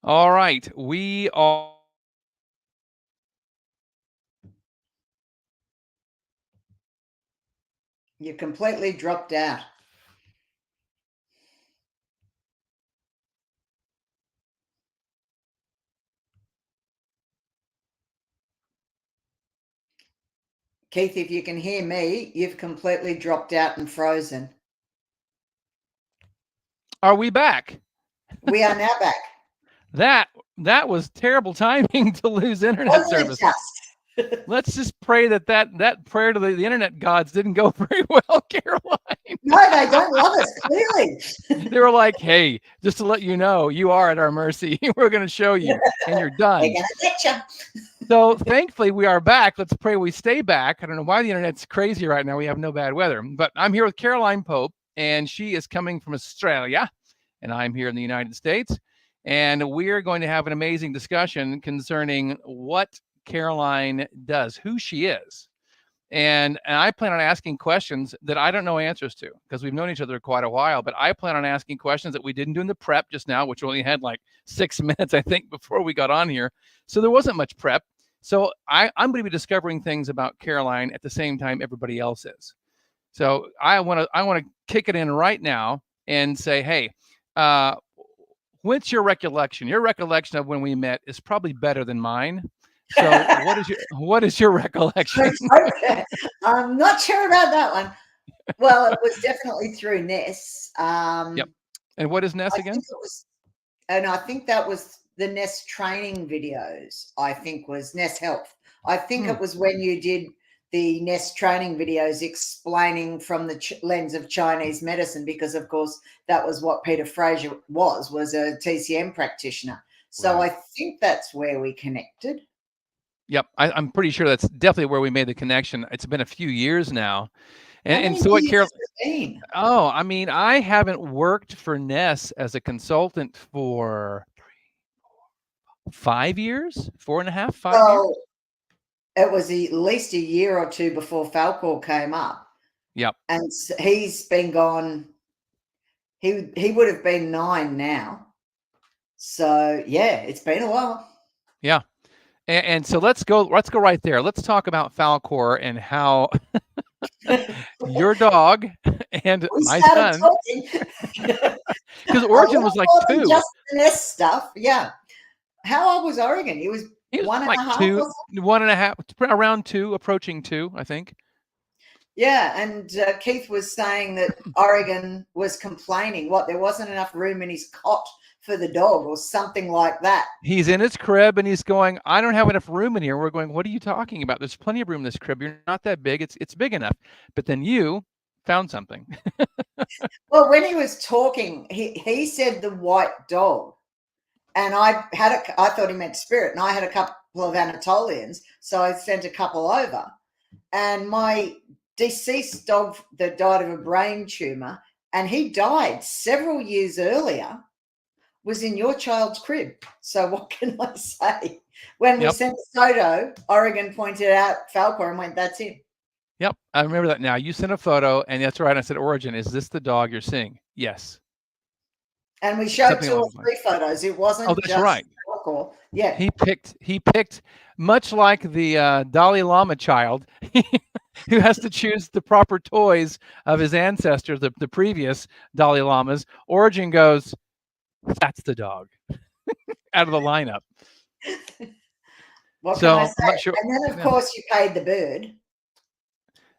All right. We are. You completely dropped out. Keith, if you can hear me, you've completely dropped out and frozen. Are we back? We are now back. That that was terrible timing to lose internet Wasn't it service. just? Let's just pray that prayer to the internet gods didn't go very well, Caroline. No, they don't love us, clearly. They were like, "Hey, just to let you know, you are at our mercy. We're going to show you, and you're They're done." going to get you. So thankfully, we are back. Let's pray we stay back. I don't know why the internet's crazy right now. We have no bad weather, but I'm here with Caroline Pope, and she is coming from Australia, and I'm here in the United States. And we're going to have an amazing discussion concerning what Caroline does, who she is. And I plan on asking questions that I don't know answers to because we've known each other quite a while. But I plan on asking questions that we didn't do in the prep just now, which we only had like 6 minutes, I think, before we got on here. So there wasn't much prep. So I'm going to be discovering things about Caroline at the same time everybody else is. So I want to kick it in right now and say, hey, uh, what's your recollection? Your recollection of when we met is probably better than mine. So what is your recollection? Okay. I'm not sure about that one. Well, it was definitely through Ness. Yep. And what is Ness I again? think it was, and I think that was the Ness training videos. I think was Ness Health. I think Hmm. it was when you did the Ness training videos explaining from the lens of Chinese medicine, because of course that was what Peter Fraser was a TCM practitioner. So Right. I think that's where we connected. Yep. I'm pretty sure that's definitely where we made the connection. It's been a few years now. How And many so what years Carol has it been? Oh, I mean, I haven't worked for Ness as a consultant for 5 years, 4.5, 5 years. Well, it was at least a year or two before Falcor came up, Yep. and he's been gone. He would have been 9 now. So yeah, it's been a while. Yeah. And so let's go right there. Let's talk about Falcor and how your dog and We my started son, talking because a Origin was little like more than 2. just the nest stuff. Yeah. How old was Oregon? He was He was one and like a half or 2, something? 1.5, around 2, approaching 2, I think. Yeah, and Keith was saying that Oregon was complaining what there wasn't enough room in his cot for the dog or something like that. He's in his crib and he's going, I don't have enough room in here. We're going, what are you talking about? There's plenty of room in this crib. You're not that big. It's big enough. But then you found something. Well, when he was talking, he said the white dog, and I thought he meant spirit, and I had a couple of Anatolians, so I sent a couple over. And my deceased dog that died of a brain tumor, and he died several years earlier, was in your child's crib. So what can I say? When we Yep. sent the photo, Oregon pointed out Falcor and went, "That's him." Yep. I remember that now. You sent a photo and that's right. I said, Origin, is this the dog you're seeing? Yes. And we showed Something 2 along or those lines. 3 photos. It Oh, wasn't that's just right. Falcor. Yeah. He picked much like the Dalai Lama child who has to choose the proper toys of his ancestors, the previous Dalai Lamas. Origin goes, that's the dog out of the lineup. What can I So say? I'm not sure. And then, of Yeah. course, you paid the bird.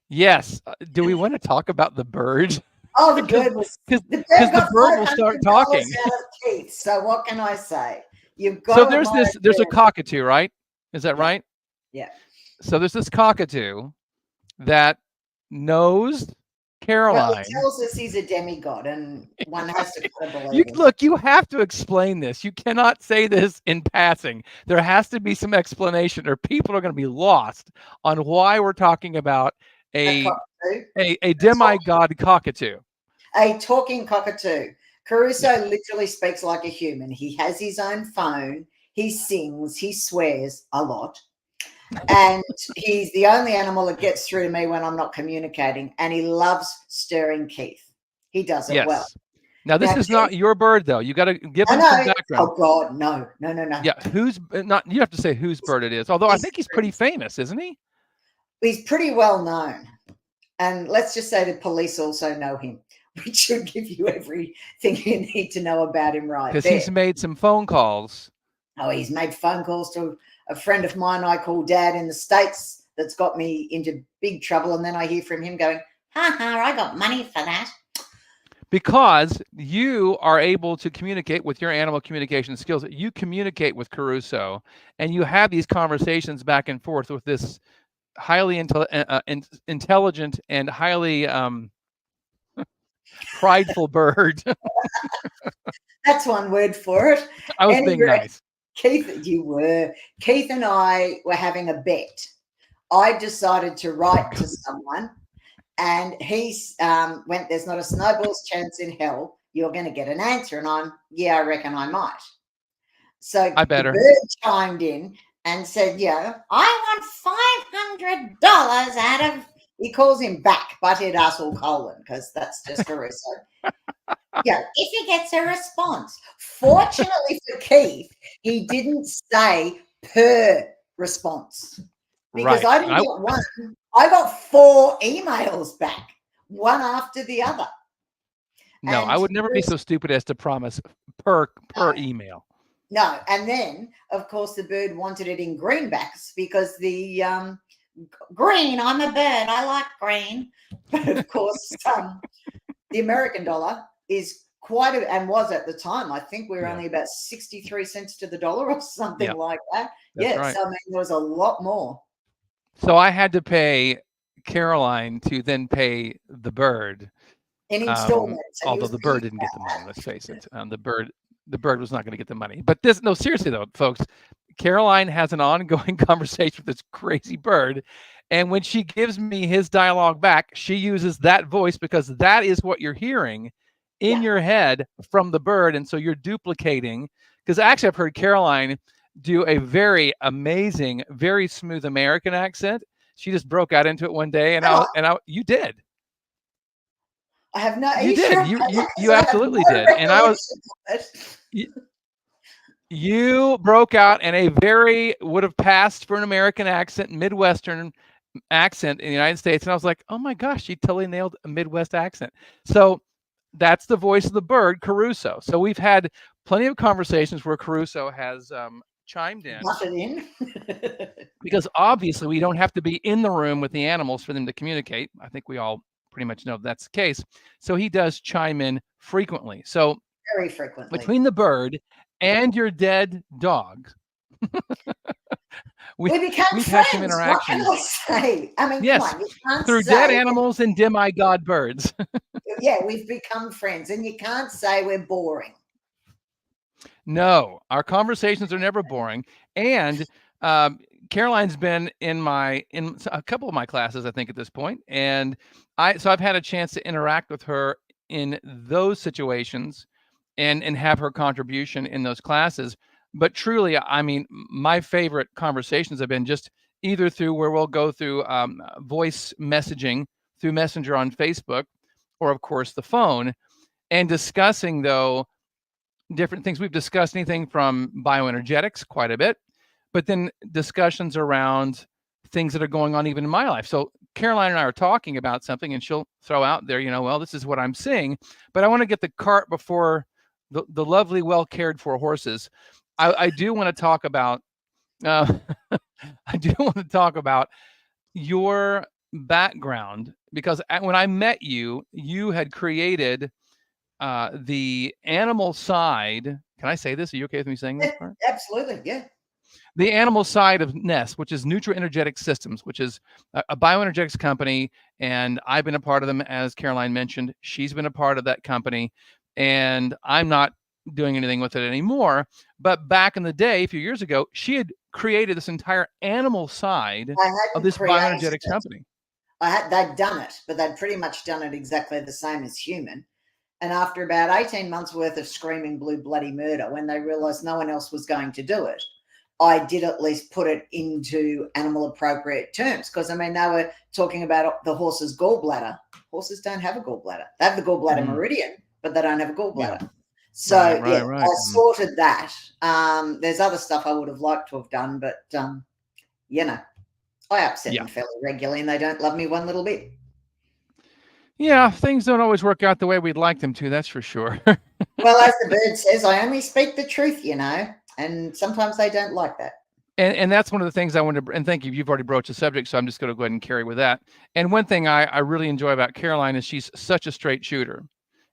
Yes. Do we want to talk about the bird? Oh, the because bird was because the because bird the got bird will start $500 talking. out of Keith. So what can I say? You've got So to admire there's a bird. cockatoo, right? Is that Yeah, right? yeah. So there's this cockatoo that knows Well, he Caroline. tells us he's a demigod, and one has to kind of You believe him. look, you have to explain this. You cannot say this in passing. There has to be some explanation, or people are going to be lost on why we're talking about A a cockatoo, a demigod cockatoo. a talking cockatoo. Caruso literally speaks like a human. He has his own phone. He sings. He swears a lot. And he's the only animal that gets through to me when I'm not communicating. And he loves stirring Keith. He does it well. Yes. Now, this Now, is not your bird, though. You got to give them some no. background. Oh God, no, no, no, no. Yeah, who's not? You have to say whose bird it is. Although I think he's pretty famous, isn't he? He's pretty well known. And let's just say the police also know him, which should give you everything you need to know about him right Because there. he's made some phone calls. Oh, he's made phone calls to a friend of mine I call Dad in the States that's got me into big trouble. And then I hear from him going, I got money for that. Because you are able to communicate with your animal communication skills. You communicate with Caruso, and you have these conversations back and forth with this highly intelligent and highly prideful bird. That's one word for it. I was being nice. Keith, you were. Keith and I were having a bet. I decided to write to someone, and he went, there's not a snowball's chance in hell you're going to get an answer. And I reckon I might. So I better. The bird chimed in and said, I want $500 out of, he calls him back, butthead asshole colon, because that's just Caruso. If he gets a response. Fortunately for Keith, he didn't say per response, because I didn't get one. I got 4 emails back, one after the other. No, I would never be so stupid as to promise per email. No, and then of course the bird wanted it in greenbacks, because the green, I'm a bird, I like green. But of course, the American dollar is quite and was at the time, I think we were only about 63 cents to the dollar or something like that. Right. So I mean, there was a lot more. So I had to pay Caroline to then pay the bird in installments. Although the bird didn't get the money, let's face it. The bird was not going to get the money. But seriously though, folks, Caroline has an ongoing conversation with this crazy bird. And when she gives me his dialogue back, she uses that voice, because that is what you're hearing in your head from the bird. And so you're duplicating, because actually I've heard Caroline do a very amazing, very smooth American accent. She just broke out into it one day, and you did. I have no. You did. You absolutely did. And I was. You broke out in a very would have passed for an American accent, Midwestern accent in the United States, and I was like, oh my gosh, she totally nailed a Midwest accent. So that's the voice of the bird, Caruso. So we've had plenty of conversations where Caruso has chimed in. Because obviously we don't have to be in the room with the animals for them to communicate. I think we all pretty much know that's the case. So he does chime in frequently. So very frequently. Between the bird and your dead dog, we've friends. Had some interactions. What can I say? I mean, yes, through dead animals and demigod birds. We've become friends, and you can't say we're boring. No, our conversations are never boring. And Caroline's been in a couple of my classes, I think, at this point, and so I've had a chance to interact with her in those situations, and have her contribution in those classes. But truly, I mean, my favorite conversations have been just either through where we'll go through voice messaging through Messenger on Facebook, or of course the phone, and discussing though different things. We've discussed anything from bioenergetics quite a bit, but then discussions around things that are going on even in my life. So Caroline and I are talking about something, and she'll throw out there, well, this is what I'm seeing, but I want to get the cart before the lovely, well cared for horses. I do want to talk about your background, because when I met you, you had created the animal side. Can I say this? Are you okay with me saying this part? Absolutely, yeah. The animal side of Nest, which is Nutra-Energetic Systems, which is a bioenergetics company, and I've been a part of them, as Caroline mentioned. She's been a part of that company, and I'm not doing anything with it anymore. But back in the day, a few years ago, she had created this entire animal side of this bioenergetics company. They'd done it, but they'd pretty much done it exactly the same as human. And after about 18 months worth of screaming blue bloody murder, when they realized no one else was going to do it, I did at least put it into animal appropriate terms. Because I mean, they were talking about the horse's gallbladder. Horses don't have a gallbladder. They have the gallbladder meridian, but they don't have a Yeah. gallbladder. So Right. I sorted that. There's other stuff I would have liked to have done, but you know, I upset them fairly regularly, and they don't love me one little bit. Yeah, things don't always work out the way we'd like them to, that's for sure. Well, as the bird says, I only speak the truth, you know, and sometimes they don't like that. And that's one of the things I wanted to, and thank you, you've already broached the subject, so I'm just going to go ahead and carry with that. And one thing I really enjoy about Caroline is she's such a straight shooter.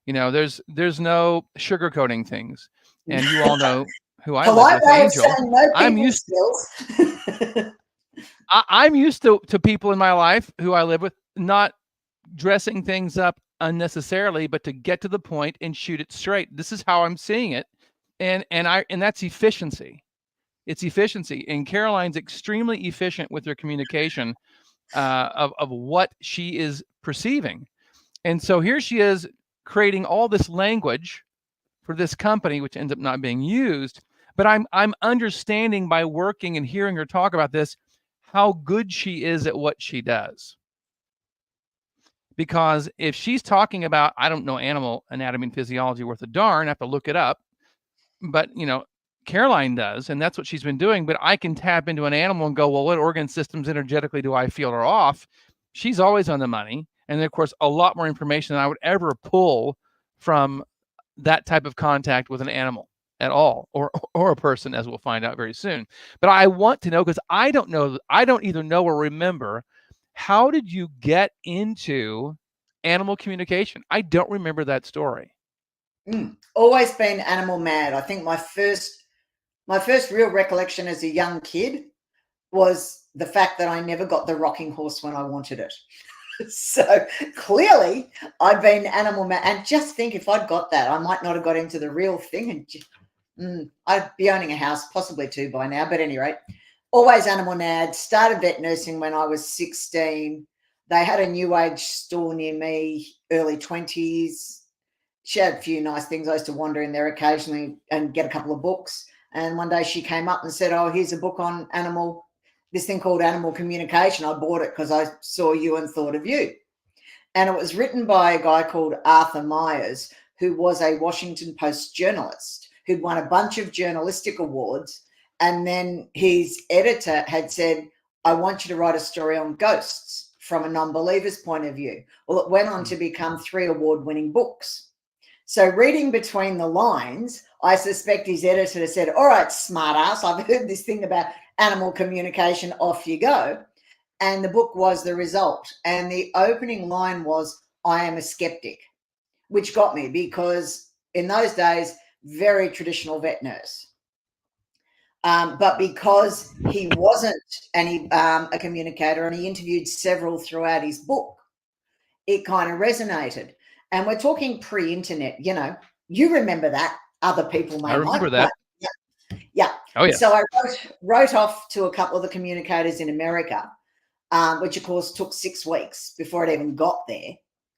You know, there's no sugarcoating things. And you all know who I live with, Angel. I'm used I'm used to people in my life who I live with not dressing things up unnecessarily, but to get to the point and shoot it straight. This is how I'm seeing it. And that's efficiency. It's efficiency. And Caroline's extremely efficient with her communication of what she is perceiving. And so here she is creating all this language for this company, which ends up not being used. But I'm understanding by working and hearing her talk about this, how good she is at what she does. Because if she's talking about, I don't know animal anatomy and physiology worth a darn, I have to look it up. But, you know, Caroline does, and that's what she's been doing. But I can tap into an animal and go, well, what organ systems energetically do I feel are off? She's always on the money. And then, of course, a lot more information than I would ever pull from that type of contact with an animal at all, or a person, as we'll find out very soon. But I want to know, because I don't know, I don't either know or remember, how did you get into animal communication? I don't remember that story. Always been animal mad. I think my first real recollection as a young kid was the fact that I never got the rocking horse when I wanted it. So clearly I'd been animal mad. And just think, if I'd got that, I might not have got into the real thing, and I'd be owning a house, possibly two by now. But at any rate, always animal mad. Started vet nursing when I was 16. They had a new age store near me, early 20s. She had a few nice things. I used to wander in there occasionally and get a couple of books. And one day she came up and said, oh, here's a book on this thing called animal communication. I bought it because I saw you and thought of you. And it was written by a guy called Arthur Myers, who was a Washington Post journalist who'd won a bunch of journalistic awards. And then his editor had said, I want you to write a story on ghosts from a non-believer's point of view. Well, it went on to become 3 award-winning books. So reading between the lines, I suspect his editor said, all right, smart ass, I've heard this thing about animal communication, off you go. And the book was the result. And the opening line was, I am a skeptic, which got me, because in those days, very traditional vet nurse. But because he wasn't a communicator, and he interviewed several throughout his book, it kind of resonated. And we're talking pre-internet, you know, you remember that. Other people may not. I remember that. Yeah. Oh, yeah. So I wrote off to a couple of the communicators in America, which of course took 6 weeks before it even got there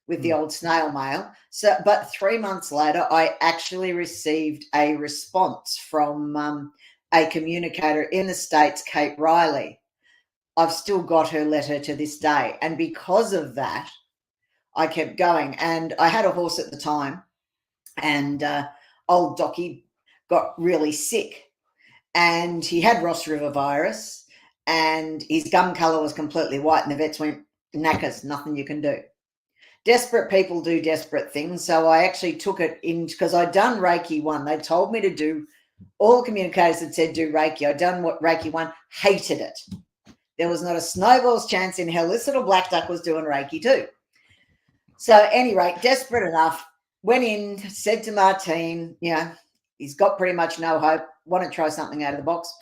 with the old snail mail. So, but 3 months later, I actually received a response from a communicator in the States, Kate Riley. I've still got her letter to this day. And because of that, I kept going. And I had a horse at the time, and old Docky got really sick, and he had Ross River virus, and his gum colour was completely white, and the vets went, knackers, nothing you can do. Desperate people do desperate things. So I actually took it in, because I'd done Reiki 1. They told me to do, all the communicators had said do Reiki. I'd done what Reiki 1, hated it. There was not a snowball's chance in hell this little black duck was doing Reiki 2. So at any rate, desperate enough, went in, said to Martine, you know, he's got pretty much no hope, want to try something out of the box.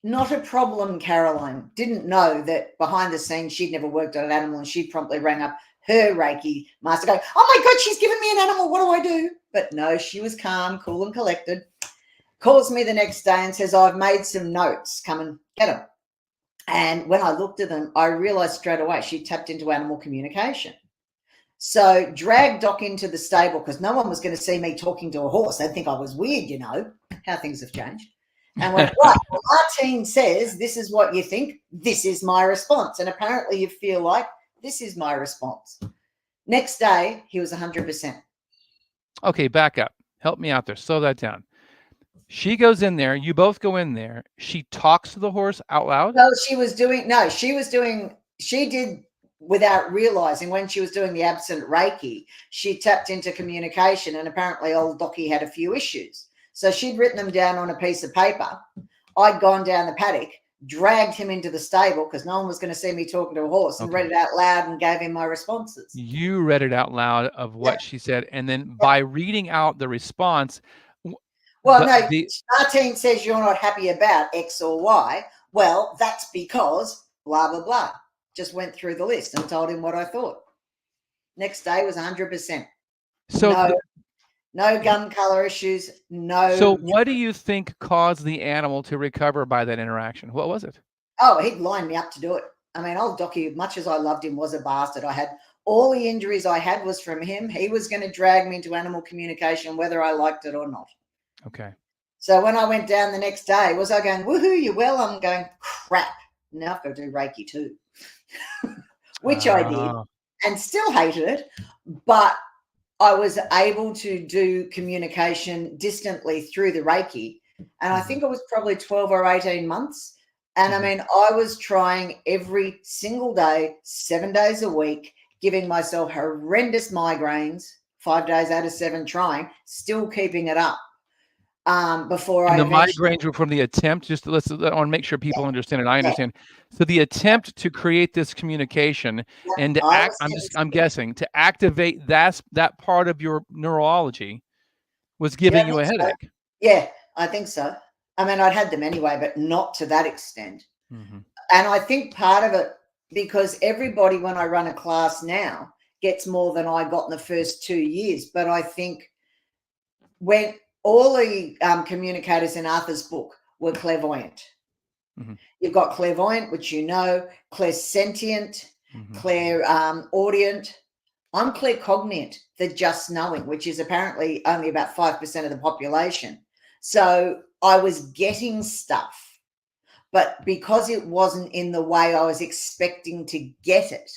Not a problem, Caroline. Didn't know that behind the scenes she'd never worked on an animal, and she promptly rang up her Reiki master going, oh my God, she's given me an animal. What do I do? But no, she was calm, cool and collected. Calls me the next day and says, I've made some notes. Come and get them. And when I looked at them, I realized straight away she tapped into animal communication. So dragged Doc into the stable, because no one was going to see me talking to a horse. They'd think I was weird, you know, how things have changed. And went, right, well, Martine says this is what you think. This is my response. And apparently you feel like this is my response. Next day, he was 100%. Okay, back up. Help me out there. Slow that down. She goes in there. You both go in there. She talks to the horse out loud. No, she did without realizing when she was doing the absent Reiki, she tapped into communication, and apparently old Docky had a few issues. So she'd written them down on a piece of paper. I'd gone down the paddock, dragged him into the stable because no one was going to see me talking to a horse, and read it out loud and gave him my responses. You read it out loud of what she said, and then Yep. by reading out the response. Well, no, Martine says you're not happy about X or Y. Well, that's because blah, blah, blah. Just went through the list and told him what I thought. Next day was 100%. So no gun color issues. No. So what do you think caused the animal to recover by that interaction? What was it? Oh, he'd lined me up to do it. I mean, old Docky, much as I loved him, was a bastard. I had all the injuries I had was from him. He was going to drag me into animal communication, whether I liked it or not. Okay. So when I went down the next day, was I going, woohoo, you well? I'm going, crap. Now I've got to do Reiki too, which I did and still hated it. But I was able to do communication distantly through the Reiki. And I think it was probably 12 or 18 months. And I mean, I was trying every single day, 7 days a week, giving myself horrendous migraines, 5 days out of 7 trying, still keeping it up. Before and I the migraines were from the attempt. Just I want to make sure people understand it. I understand. So the attempt to create this communication and to act. I'm guessing to activate that part of your neurology was giving you a headache. So. Yeah, I think so. I mean, I'd had them anyway, but not to that extent. And I think part of it, because everybody when I run a class now gets more than I got in the first 2 years. But I think when all the communicators in Arthur's book were clairvoyant. You've got clairvoyant, which you know, clairsentient, clairaudient. I'm claircognient, the just knowing, which is apparently only about 5% of the population. So I was getting stuff, but because it wasn't in the way I was expecting to get it,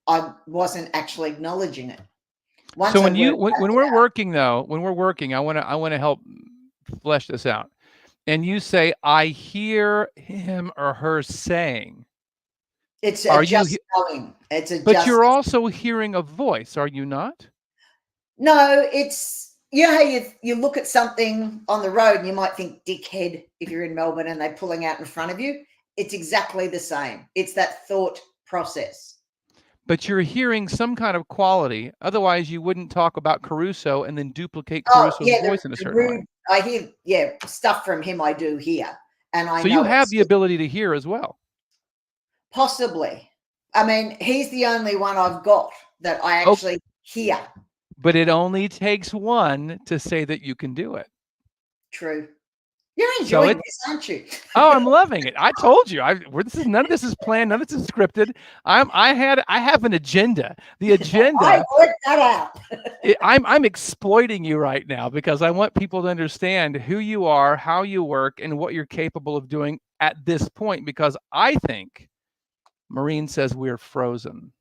I wasn't actually acknowledging it. So when we're working, I want to help flesh this out. And you say, I hear him or her saying. It's a just knowing. But you're also hearing a voice, are you not? No, it's, you know how you look at something on the road and you might think dickhead if you're in Melbourne and they're pulling out in front of you. It's exactly the same. It's that thought process. But you're hearing some kind of quality. Otherwise, you wouldn't talk about Caruso and then duplicate Caruso's voice in a certain way. I hear, stuff from him I do hear. And I know. So you have the ability to hear as well. Possibly. I mean, he's the only one I've got that I actually hear. But it only takes one to say that you can do it. True. You're enjoying this, aren't you? Oh, I'm loving it. I told you. None of this is planned. None of this is scripted. I have an agenda. The agenda. I worked that out. I'm exploiting you right now because I want people to understand who you are, how you work, and what you're capable of doing at this point. Because I think Maureen says we're frozen.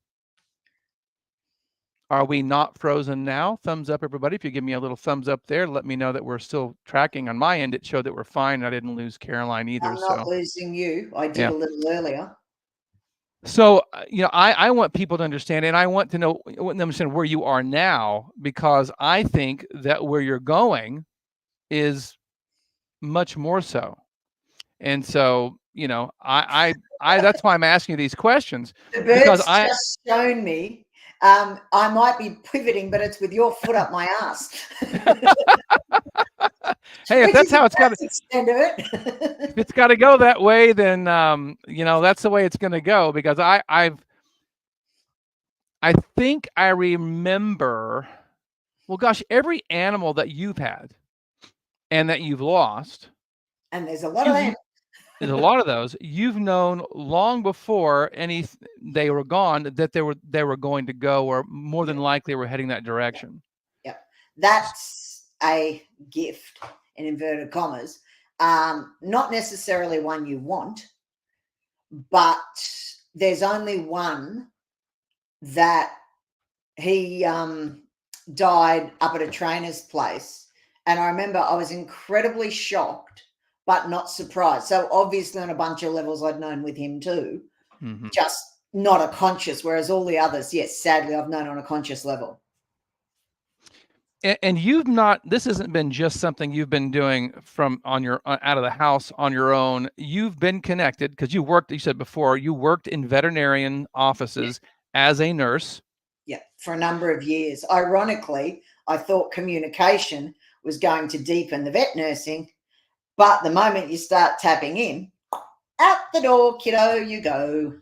Are we not frozen now? Thumbs up, everybody. If you give me a little thumbs up there, let me know that we're still tracking. On my end, it showed that we're fine. I didn't lose Caroline either. I'm not losing you. I did a little earlier. So, I want people to understand, and I want to understand where you are now, because I think that where you're going is much more so. And so, I that's why I'm asking you these questions. The bird's just shown me. I might be pivoting, but it's with your foot up my ass. Hey, if that's how it's got to extend it. If it's got to go that way, then that's the way it's going to go. Because I think I remember. Well, gosh, every animal that you've had and that you've lost, and there's a lot of them. There's a lot of those you've known long before they were gone that they were going to go, or more than likely were heading that direction. Yeah, that's a gift in inverted commas. Not necessarily one you want, but there's only one that he died up at a trainer's place. And I remember I was incredibly shocked, but not surprised. So obviously on a bunch of levels I'd known with him too, just not a conscious, whereas all the others, yes, sadly, I've known on a conscious level. And you've not, this hasn't been just something you've been doing from on your, out of the house on your own. You've been connected because you worked, you said before, you worked in veterinarian offices as a nurse. Yeah, for a number of years. Ironically, I thought communication was going to deepen the vet nursing, but the moment you start tapping in, out the door, kiddo, you go.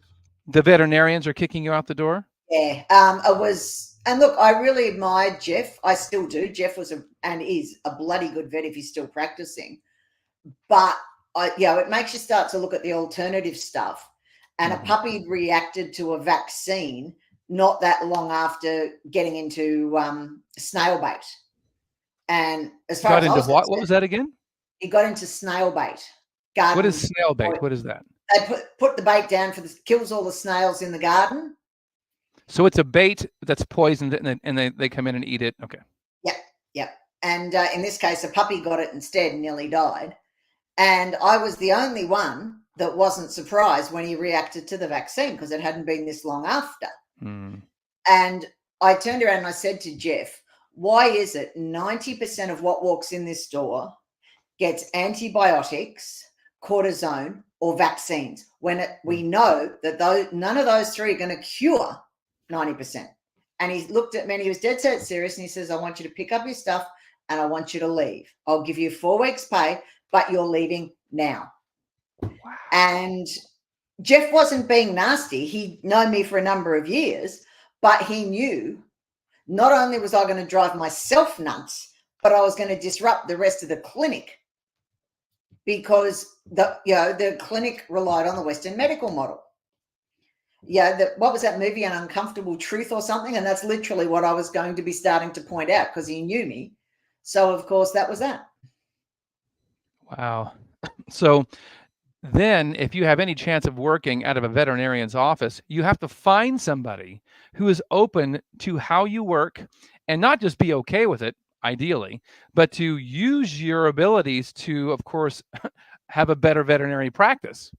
The veterinarians are kicking you out the door? Yeah, it was, and look, I really admired Jeff. I still do. Jeff was and is a bloody good vet if he's still practicing. But it makes you start to look at the alternative stuff. And a puppy reacted to a vaccine not that long after getting into snail bait. And as far got as into what was that again? He got into snail bait. What is snail bait? What is that? They put the bait down kills all the snails in the garden. So it's a bait that's poisoned, and they come in and eat it. Okay. Yep. And in this case, a puppy got it instead and nearly died. And I was the only one that wasn't surprised when he reacted to the vaccine because it hadn't been this long after. And I turned around and I said to Jeff, why is it 90% of what walks in this door gets antibiotics, cortisone, or vaccines when we know that none of those three are going to cure 90%? And he looked at me and he was dead set serious and he says, I want you to pick up your stuff and I want you to leave. I'll give you 4 weeks pay, but you're leaving now. Wow. And Jeff wasn't being nasty. He'd known me for a number of years, but he knew not only was I going to drive myself nuts, but I was going to disrupt the rest of the clinic because the clinic relied on the Western medical model. What was that movie, An Uncomfortable Truth or something? And that's literally what I was going to be starting to point out because he knew me. So, of course, that was that. Wow. So then if you have any chance of working out of a veterinarian's office, you have to find somebody who is open to how you work and not just be okay with it, ideally, but to use your abilities to, of course, have a better veterinary practice.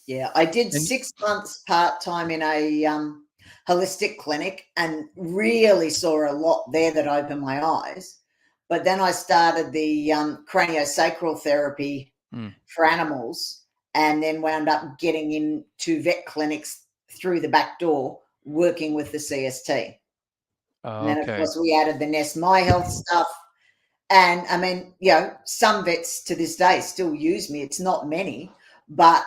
Yeah, I did 6 months part-time in a holistic clinic and really saw a lot there that opened my eyes. But then I started the craniosacral therapy for animals and then wound up getting into vet clinics through the back door, working with the CST. And then, of course, we added the Nest My Health stuff. And, I mean, some vets to this day still use me. It's not many, but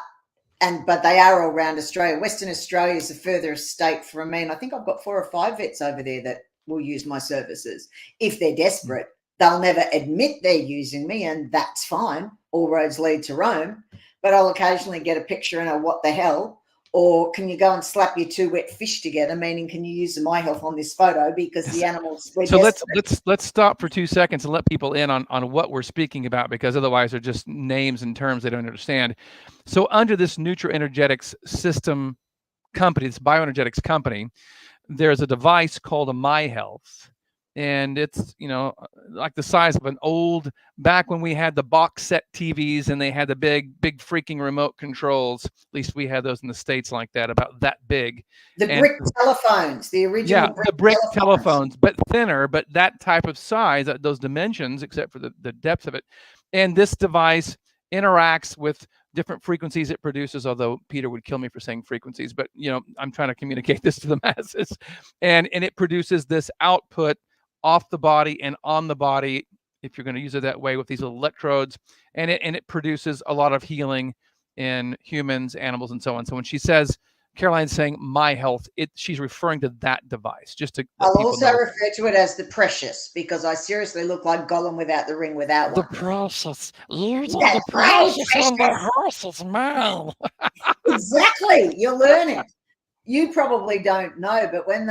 they are all around Australia. Western Australia is the furthest state from me. And I think I've got 4 or 5 vets over there that will use my services. If they're desperate, they'll never admit they're using me, and that's fine. All roads lead to Rome. But I'll occasionally get a picture and a what the hell, or can you go and slap your 2 wet fish together, meaning can you use the My Health on this photo because the animals were So let's stop for 2 seconds and let people in on what we're speaking about, because otherwise they're just names and terms they don't understand. So under this nutrienergetics system company, this bioenergetics company, there's a device called a My Health. And it's, like the size of an old, back when we had the box set TVs and they had the big freaking remote controls. At least we had those in the States like that, about that big. The brick telephones, the original brick telephones, but thinner, but that type of size, those dimensions, except for the depth of it. And this device interacts with different frequencies it produces, although Peter would kill me for saying frequencies, but I'm trying to communicate this to the masses. And it produces this output off the body and on the body, if you're going to use it that way, with these electrodes, and it produces a lot of healing in humans, animals, and so on. So when she says, Caroline's saying My Health, she's referring to that device. Just to I'll also refer to it as the Precious, because I seriously look like Gollum without the ring, without one. The Precious. You're the Precious and the horse is mine. Exactly. You'll learn it. You probably don't know, but when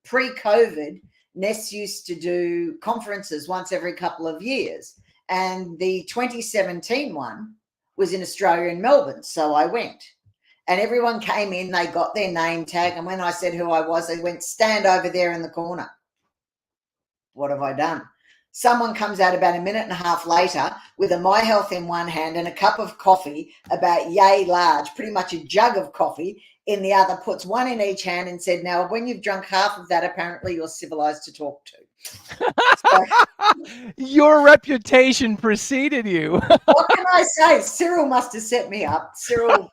pre-COVID, Ness used to do conferences once every couple of years. And the 2017 one was in Australia, in Melbourne. So I went. And everyone came in, they got their name tag. And when I said who I was, they went, stand over there in the corner. what have I done? Someone comes out about a minute and a half later with a My Health in one hand and a cup of coffee about yay large, pretty much a jug of coffee in the other, puts one in each hand and said, now, when you've drunk half of that, apparently you're civilized to talk to. So, your reputation preceded you. what can I say? Cyril must have set me up. Cyril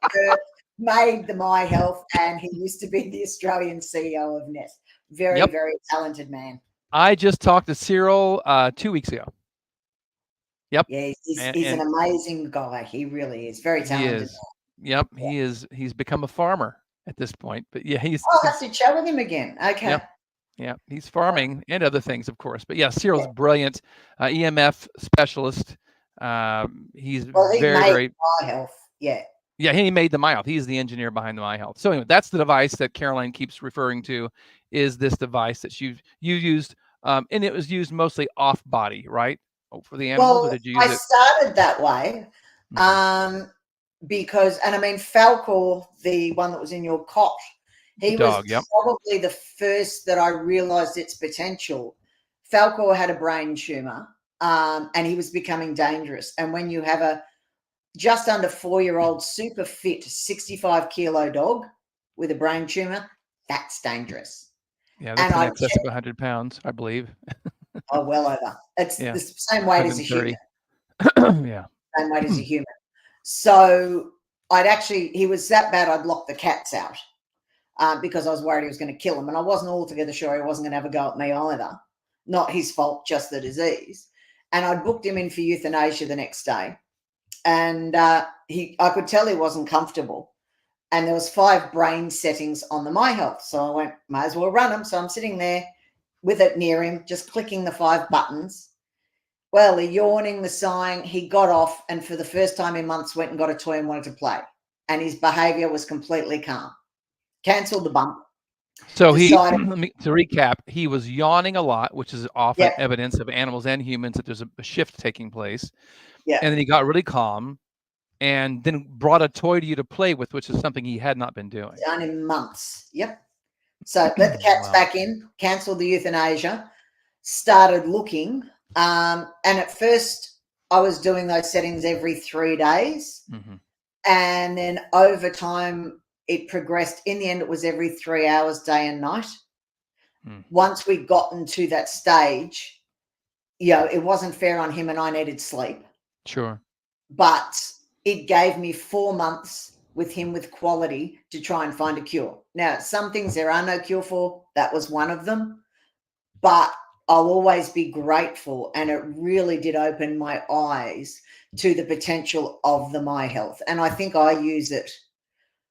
made the My Health, and he used to be the Australian CEO of Nest. Very, very talented man. I just talked to Cyril 2 weeks ago. Yep. Yeah, he's an amazing guy. He really is. Very talented. He is. Yep. Yeah. He is. He's become a farmer at this point. But yeah, I'll have to chat with him again. Okay. Yep. Yeah, he's farming and other things, of course. But yeah, Cyril's brilliant, EMF specialist. He's very My Health. Yeah. Yeah, he made the My Health. He's the engineer behind the My Health. So anyway, that's the device that Caroline keeps referring to. Is this device that you used, and it was used mostly off body, right, for the animals? Well, or did you use I started that way, because, and I mean, Falcor, the one that was in your cot. He was probably the first that I realized its potential. Falcor had a brain tumor, and he was becoming dangerous. And when you have a just under 4-year-old super fit 65-kilo dog with a brain tumor, that's dangerous. Yeah, that's in excess of 100 pounds, I believe. Oh, well over. It's the same weight as a human. Yeah. Same weight as a human. So he was that bad, I'd lock the cats out. Because I was worried he was going to kill him. And I wasn't altogether sure he wasn't going to have a go at me either. Not his fault, just the disease. And I'd booked him in for euthanasia the next day. And I could tell he wasn't comfortable. And there was 5 brain settings on the My Health. So I went, might as well run them. So I'm sitting there with it near him, just clicking the 5 buttons. Well, the yawning, the sighing, he got off. And for the first time in months, went and got a toy and wanted to play. And his behavior was completely calm. Cancelled the bump. So to recap, he was yawning a lot, which is often evidence of animals and humans that there's a shift taking place. Yeah. And then he got really calm and then brought a toy to you to play with, which is something he had not been doing. Done in months. Yep. So let the cats back in, cancelled the euthanasia, started looking. And at first I was doing those settings every 3 days. Mm-hmm. And then over time, it progressed. In the end, it was every 3 hours, day and night. Once we'd gotten to that stage, it wasn't fair on him and I needed sleep. Sure. But it gave me 4 months with him with quality to try and find a cure. Now, some things there are no cure for. That was one of them. But I'll always be grateful. And it really did open my eyes to the potential of the My Health. And I think I use it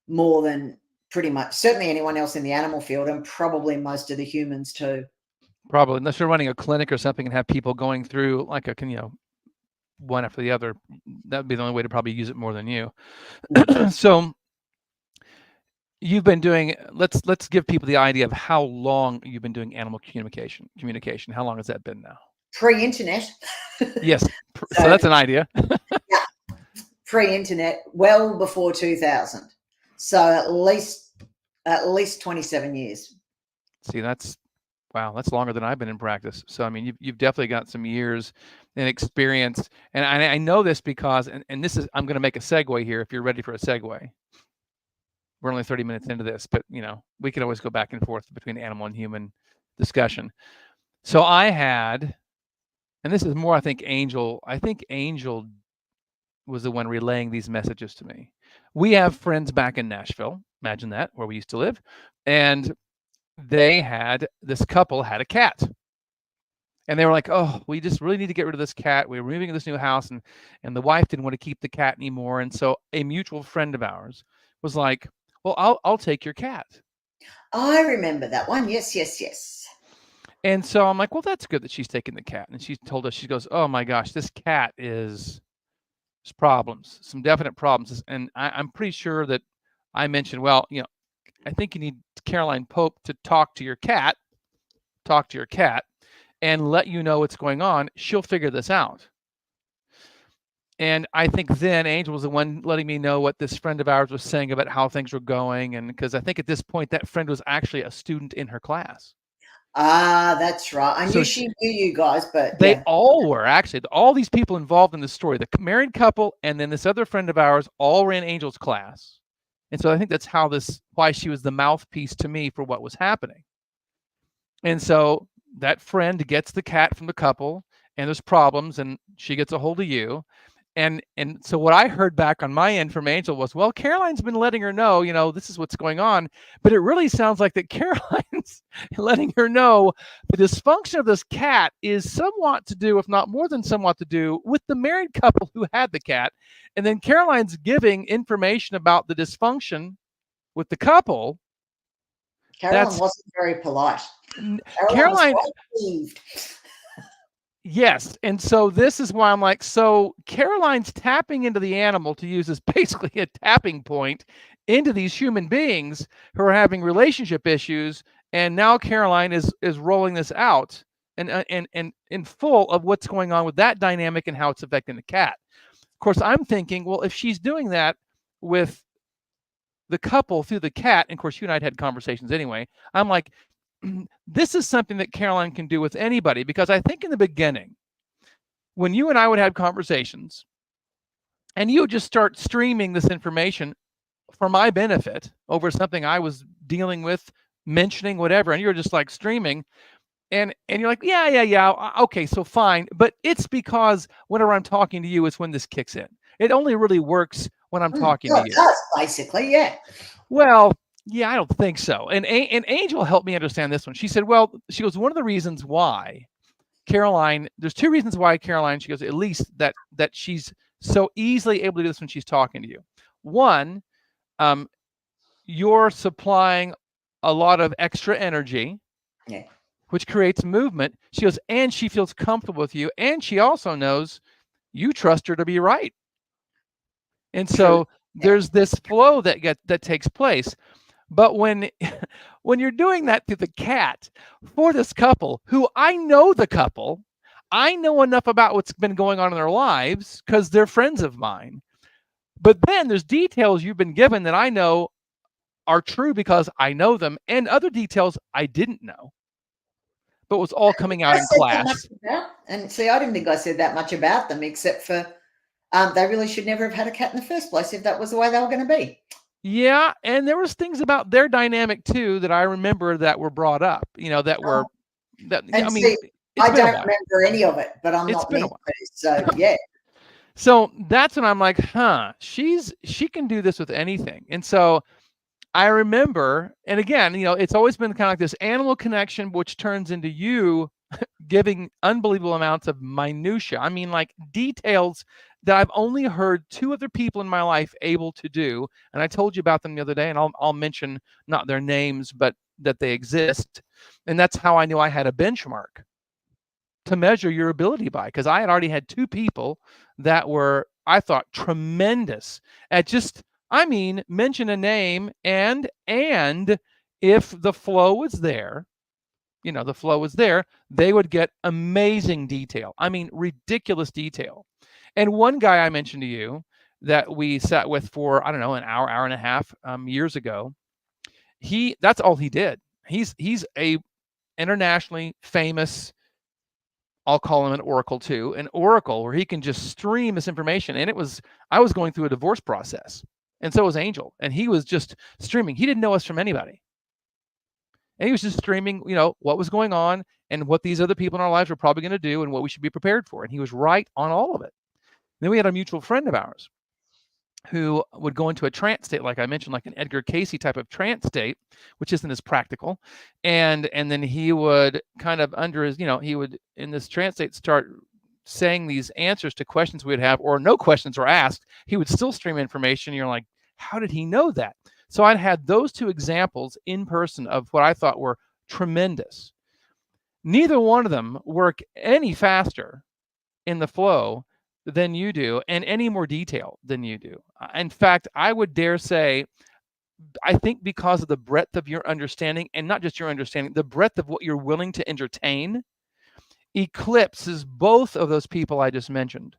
more than pretty much certainly anyone else in the animal field, and probably most of the humans too. Probably, unless you're running a clinic or something and have people going through like one after the other. That would be the only way to probably use it more than you. So you've been doing, let's give people the idea of how long you've been doing animal communication. How long has that been now? Pre-internet. Yes. So that's an idea. Yeah. Pre-internet, well before 2000. So at least 27 years. See, that's longer than I've been in practice. So I mean, you've definitely got some years and experience. And I know this because, and this is, I'm going to make a segue here if you're ready for a segue. We're only 30 minutes into this, but we can always go back and forth between animal and human discussion. So I had, and this is more, I think Angel was the one relaying these messages to me. We have friends back in Nashville, imagine that, where we used to live, and this couple had a cat. And they were like, oh, we just really need to get rid of this cat. We're moving to this new house, and the wife didn't want to keep the cat anymore. And so a mutual friend of ours was like, well, I'll take your cat. I remember that one. Yes. And so I'm like, well, that's good that she's taking the cat. And she told us, she goes, oh my gosh, this cat is problems, some definite problems. And I'm pretty sure that I mentioned, well, I think you need Caroline Pope to talk to your cat and let you know what's going on. She'll figure this out. And I think then Angel was the one letting me know what this friend of ours was saying about how things were going. And because I think at this point, that friend was actually a student in her class. That's right. I So knew she knew you guys, but they yeah. all were actually, all these people involved in the story, the married couple and then this other friend of ours, all ran Angel's class. And so I think that's why she was the mouthpiece to me for what was happening. And so that friend gets the cat from the couple and there's problems and she gets a hold of you. And so what I heard back on my end from Angel was, well, Caroline's been letting her know, this is what's going on. But it really sounds like that Caroline's letting her know the dysfunction of this cat is somewhat to do, if not more than somewhat to do, with the married couple who had the cat. And then Caroline's giving information about the dysfunction with the couple. Caroline wasn't very polite. Caroline was peeved. Yes. And so this is why I'm like, so Caroline's tapping into the animal to use as basically a tapping point into these human beings who are having relationship issues. And now Caroline is rolling this out and in full of what's going on with that dynamic and how it's affecting the cat. Of course, I'm thinking, well, if she's doing that with the couple through the cat, and of course, you and I had conversations anyway, I'm like, this is something that Caroline can do with anybody, because I think in the beginning, when you and I would have conversations and you would just start streaming this information for my benefit over something I was dealing with, mentioning, whatever, and you're just like streaming and you're like, yeah, okay, so fine. But it's because whenever I'm talking to you is when this kicks in. It only really works when I'm talking to you. It does, basically, yeah. Well, yeah, I don't think so. And Angel helped me understand this one. She said, well, she goes, one of the reasons why Caroline, there's two reasons why Caroline, she goes, at least that she's so easily able to do this when she's talking to you. One, you're supplying a lot of extra energy, yeah, which creates movement. She goes, and she feels comfortable with you. And she also knows you trust her to be right. And so there's this flow that takes place. But when you're doing that to the cat for this couple, who I know the couple, I know enough about what's been going on in their lives because they're friends of mine. But then there's details you've been given that I know are true because I know them, and other details I didn't know, but was all coming out in class. And see, I didn't think I said that much about them, except for they really should never have had a cat in the first place if that was the way they were going to be. Yeah, and there was things about their dynamic too that I remember that were brought up. That were that. And I mean, see, I don't remember any of it, but I'm not meant to. So yeah. So that's when I'm like, she can do this with anything. And so I remember, and again, it's always been kind of like this animal connection, which turns into you giving unbelievable amounts of minutia. I mean, like details that I've only heard two other people in my life able to do. And I told you about them the other day, and I'll mention not their names, but that they exist. And that's how I knew I had a benchmark to measure your ability by, because I had already had two people that were, I thought, tremendous at just, mention a name and if the flow was there, the flow was there, they would get amazing detail. I mean, ridiculous detail. And one guy I mentioned to you that we sat with for, I don't know, an hour and a half years ago, that's all he did. He's a internationally famous, I'll call him an oracle too, an oracle where he can just stream this information. And I was going through a divorce process, and so was Angel, and he was just streaming. He didn't know us from anybody. And he was just streaming, what was going on and what these other people in our lives were probably going to do and what we should be prepared for. And he was right on all of it. Then we had a mutual friend of ours who would go into a trance state, like I mentioned, like an Edgar Cayce type of trance state, which isn't as practical. And then he would kind of under his, he would in this trance state start saying these answers to questions we would have, or no questions were asked. He would still stream information. You're like, how did he know that? So I'd had those two examples in person of what I thought were tremendous. Neither one of them work any faster in the flow than you do, and any more detail than you do. In fact, I would dare say, I think because of the breadth of your understanding, and not just your understanding, the breadth of what you're willing to entertain, eclipses both of those people I just mentioned.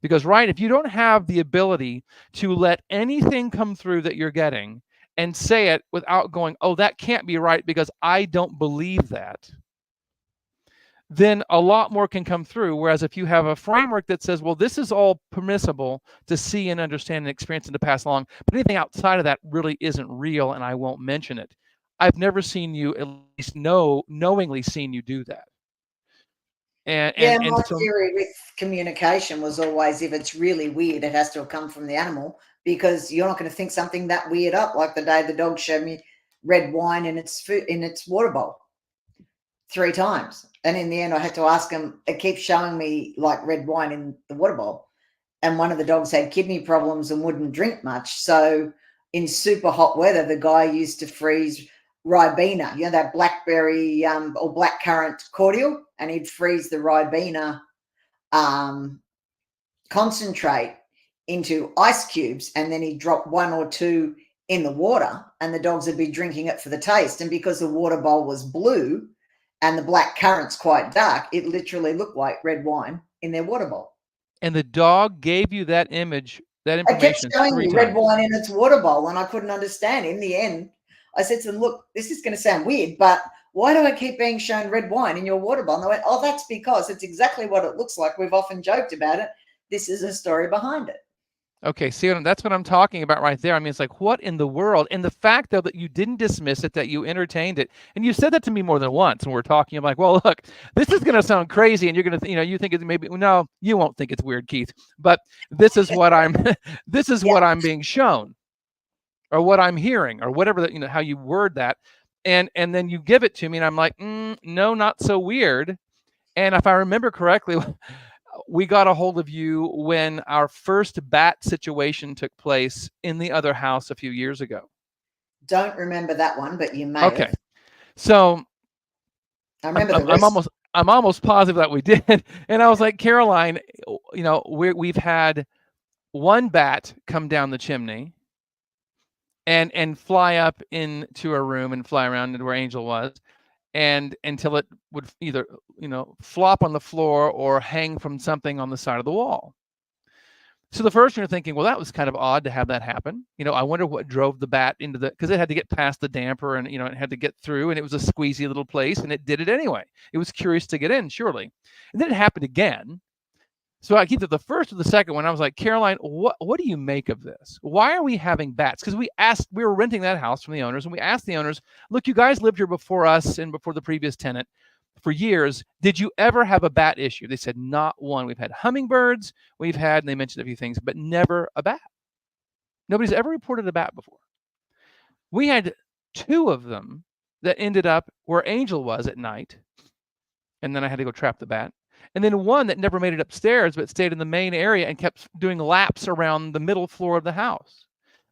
Because, right, if you don't have the ability to let anything come through that you're getting and say it without going, oh, that can't be right because I don't believe that, then a lot more can come through. Whereas if you have a framework that says, well, this is all permissible to see and understand and experience and to pass along, but anything outside of that really isn't real and I won't mention it. I've never seen you, at least knowingly seen you do that. Yeah, And my so, theory with communication was always, if it's really weird, it has to have come from the animal, because you're not going to think something that weird up. Like the day the dog showed me red wine in its food, in its water bowl 3 times, and in the end I had to ask him, it keeps showing me like red wine in the water bowl, and one of the dogs had kidney problems and wouldn't drink much. So in super hot weather, the guy used to freeze Ribena, that blackberry or blackcurrant cordial, and he'd freeze the Ribena concentrate into ice cubes, and then he'd drop 1 or 2 in the water, and the dogs would be drinking it for the taste. And because the water bowl was blue and the black currant's quite dark, it literally looked like red wine in their water bowl. and the dog gave you that image, that It kept information showing 3 me red times. wine in its water bowl, and I couldn't understand. In the end, I said to them, look, this is going to sound weird, but why do I keep being shown red wine in your water bowl? And they went, oh, that's because it's exactly what it looks like. We've often joked about it. This is a story behind it. Okay, see, that's what I'm talking about right there. I mean, it's like, what in the world? And the fact, though, that you didn't dismiss it, that you entertained it, and you said that to me more than once when we're talking. I'm like, well, look, this is going to sound crazy, and you're going to, you think it's maybe, no, you won't think it's weird, Keith, but this is what I'm, this is what I'm being shown, or what I'm hearing, or whatever that, how you word that, and then you give it to me, and I'm like, no, not so weird. And if I remember correctly, we got a hold of you when our first bat situation took place in the other house a few years ago. Don't remember that one, but you may Okay. have. So I remember I'm almost positive that we did. And I was like, Caroline, we've had one bat come down the chimney and fly up into a room and fly around into where Angel was, and until it would either flop on the floor or hang from something on the side of the wall. So the first you're thinking, well, that was kind of odd to have that happen. I wonder what drove the bat into because it had to get past the damper, and it had to get through, and it was a squeezy little place, and it did it anyway. It was curious to get in, surely. And then it happened again. So I keep the first or the second one. I was like, Caroline, what do you make of this? Why are we having bats? Because we were renting that house from the owners, and we asked the owners, look, you guys lived here before us and before the previous tenant for years. Did you ever have a bat issue? They said, not one. We've had hummingbirds, and they mentioned a few things, but never a bat. Nobody's ever reported a bat before. We had 2 of them that ended up where Angel was at night, and then I had to go trap the bat. And then one that never made it upstairs, but stayed in the main area and kept doing laps around the middle floor of the house.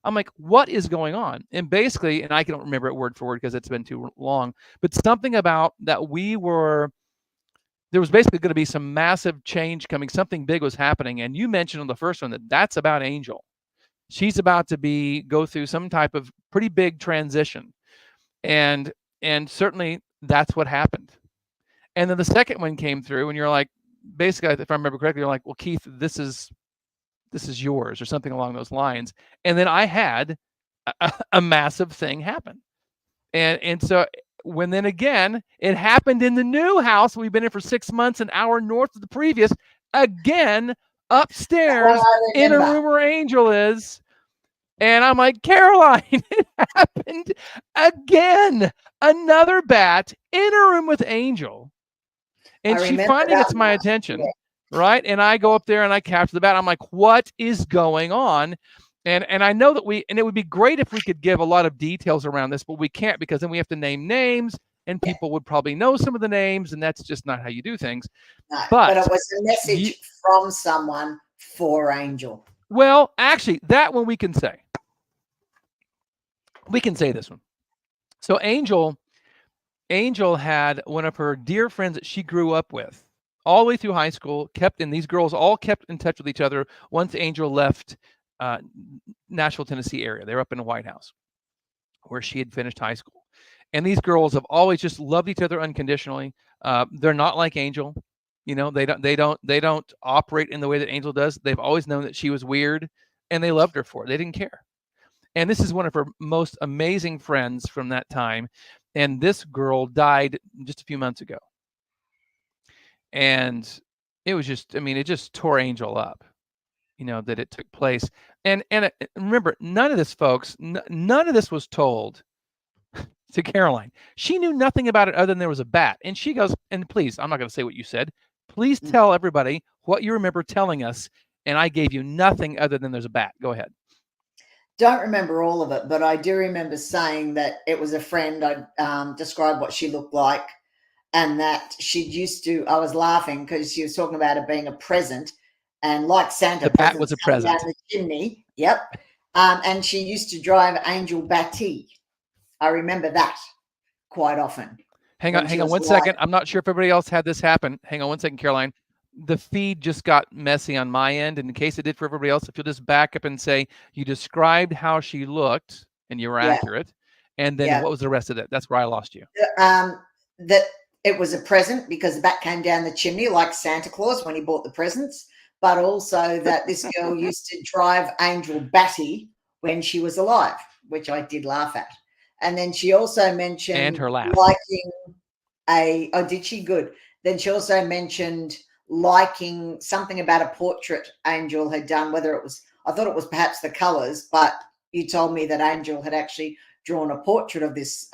I'm like, what is going on? And basically, and I can't remember it word for word because it's been too long, but something about that there was basically going to be some massive change coming. Something big was happening. And you mentioned on the first one that's about Angel. She's about to go through some type of pretty big transition. And certainly that's what happened. And then the second one came through, and you're like, basically, if I remember correctly, you're like, well, Keith, this is yours, or something along those lines. And then I had a massive thing happen. And so then again, it happened in the new house we've been in for 6 months, an hour north of the previous, again, upstairs in a room where Angel is. And I'm like, Caroline, it happened again. Another bat in a room with Angel. And she finally gets my attention, right? And I go up there and I capture the bat. I'm like, what is going on? And I know that it would be great if we could give a lot of details around this, but we can't, because then we have to name names, and people would probably know some of the names, and that's just not how you do things. No, but it was a message from someone for Angel. Well, actually, that one we can say. We can say this one. So Angel had one of her dear friends that she grew up with all the way through high school, these girls all kept in touch with each other once Angel left Nashville, Tennessee area. They were up in the White House where she had finished high school. And these girls have always just loved each other unconditionally. They're not like Angel. They don't operate in the way that Angel does. They've always known that she was weird, and they loved her for it. They didn't care. And this is one of her most amazing friends from that time. And this girl died just a few months ago. And it was just, I mean, it just tore Angel up, that it took place. And remember, none of this, folks, none of this was told to Caroline. She knew nothing about it other than there was a bat. And she goes, and please, I'm not going to say what you said. Please tell everybody what you remember telling us. And I gave you nothing other than there's a bat. Go ahead. Don't remember all of it, but I do remember saying that it was a friend. I described what she looked like, and that she used to, I was laughing because she was talking about it being a present, and like Santa, the bat was a present down the chimney. Yep. And she used to drive Angel Batty. I remember that quite often. Hang on 1 second. I'm not sure if everybody else had this happen. Hang on 1 second, Caroline. The feed just got messy on my end. And in case it did for everybody else, if you'll just back up and say you described how she looked and you were accurate. And then what was the rest of it? That's where I lost you. That it was a present because the bat came down the chimney like Santa Claus when he bought the presents, but also that this girl used to drive Angel Batty when she was alive, which I did laugh at. And then she also mentioned and her laugh. liking did she? Good. Then she also mentioned liking something about a portrait Angel had done, whether it was, I thought it was perhaps the colors, but you told me that Angel had actually drawn a portrait of this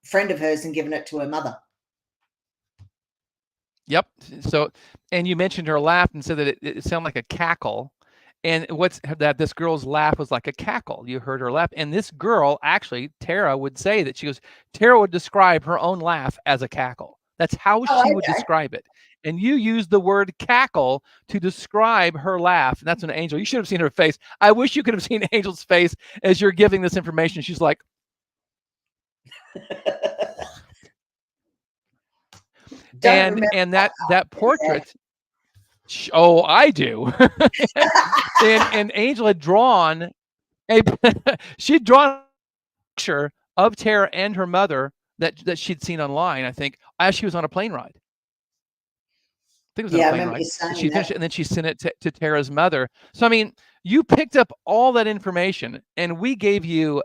friend of hers and given it to her mother. Yep. So, and you mentioned her laugh and said that it sounded like a cackle. And what's that? This girl's laugh was like a cackle. You heard her laugh. And this girl, actually, Tara would say that Tara would describe her own laugh as a cackle. That's how she would describe it. And you used the word cackle to describe her laugh. And that's an Angel. You should have seen her face. I wish you could have seen Angel's face as you're giving this information. She's like, and that portrait. Oh, I do. and Angel had drawn she'd drawn a picture of Tara and her mother that she'd seen online, I think, as she was on a plane ride. I think it was on a plane ride. She finished it, and then she sent it to Tara's mother. So, I mean, you picked up all that information, and we gave you,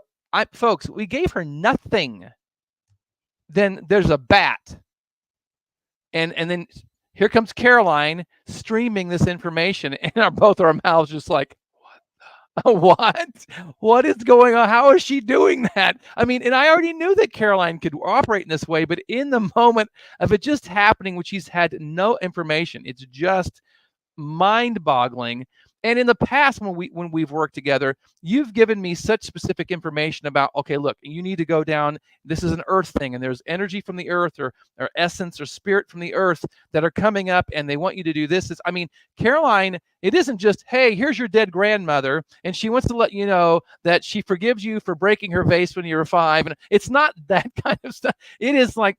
folks, we gave her nothing. Then there's a bat. And then here comes Caroline streaming this information, and both our mouths just like, what is going on? How is she doing that? I mean, and I already knew that Caroline could operate in this way, but in the moment of it just happening, when she's had no information, it's just mind-boggling. And in the past, when we've worked together, you've given me such specific information about, okay, look, you need to go down. This is an earth thing, and there's energy from the earth or essence or spirit from the earth that are coming up, and they want you to do this. I mean, Caroline, it isn't just, hey, here's your dead grandmother, and she wants to let you know that she forgives you for breaking her vase when you were 5. And it's not that kind of stuff. It is like,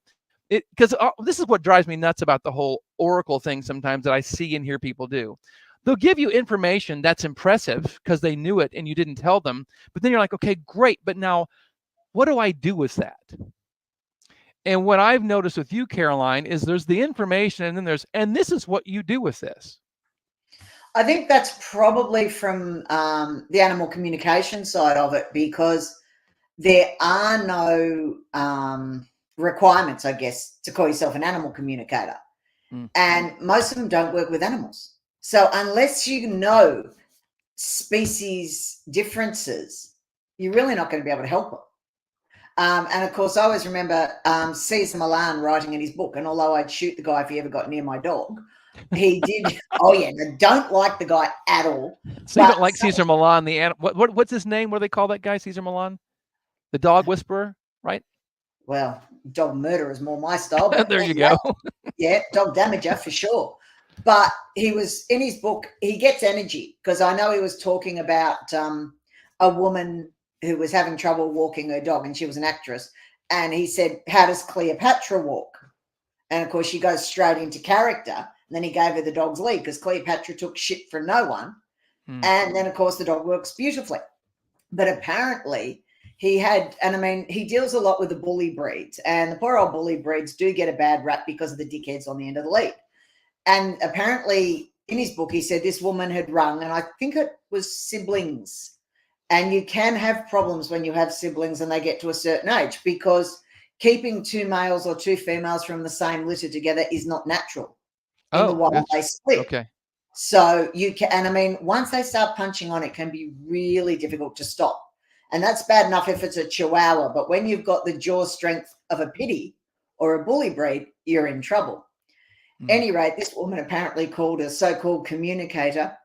because this is what drives me nuts about the whole oracle thing sometimes that I see and hear people do. They'll give you information that's impressive because they knew it and you didn't tell them. But then you're like, okay, great. But now what do I do with that? And what I've noticed with you, Caroline, is there's the information and then and this is what you do with this. I think that's probably from the animal communication side of it, because there are no requirements, I guess, to call yourself an animal communicator. And most of them don't work with animals. So unless you know species differences, you're really not going to be able to help them. And of course, I always remember Cesar Millan writing in his book, and although I'd shoot the guy if he ever got near my dog, he did. Oh yeah, I don't like the guy at all. So you don't like Cesar Millan, what's his name? What do they call that guy, Cesar Millan? The dog whisperer, right? Well, dog murderer is more my style. But there you go. Yeah, dog damager for sure. But he was in his book, he gets energy, because I know he was talking about a woman who was having trouble walking her dog, and she was an actress. And he said, how does Cleopatra walk? And of course, she goes straight into character. And then he gave her the dog's lead because Cleopatra took shit from no one. And then, of course, the dog works beautifully. But apparently he had, and I mean, he deals a lot with the bully breeds. And the poor old bully breeds do get a bad rap because of the dickheads on the end of the lead. And apparently in his book, he said this woman had rung, and I think it was siblings, And you can have problems when you have siblings and they get to a certain age, because keeping 2 males or 2 females from the same litter together is not natural in the way they split. Okay. So you can, and I mean, once they start punching on, it can be really difficult to stop. And that's bad enough if it's a Chihuahua, but when you've got the jaw strength of a pitty or a bully breed, you're in trouble. Any rate, this woman apparently called a so-called communicator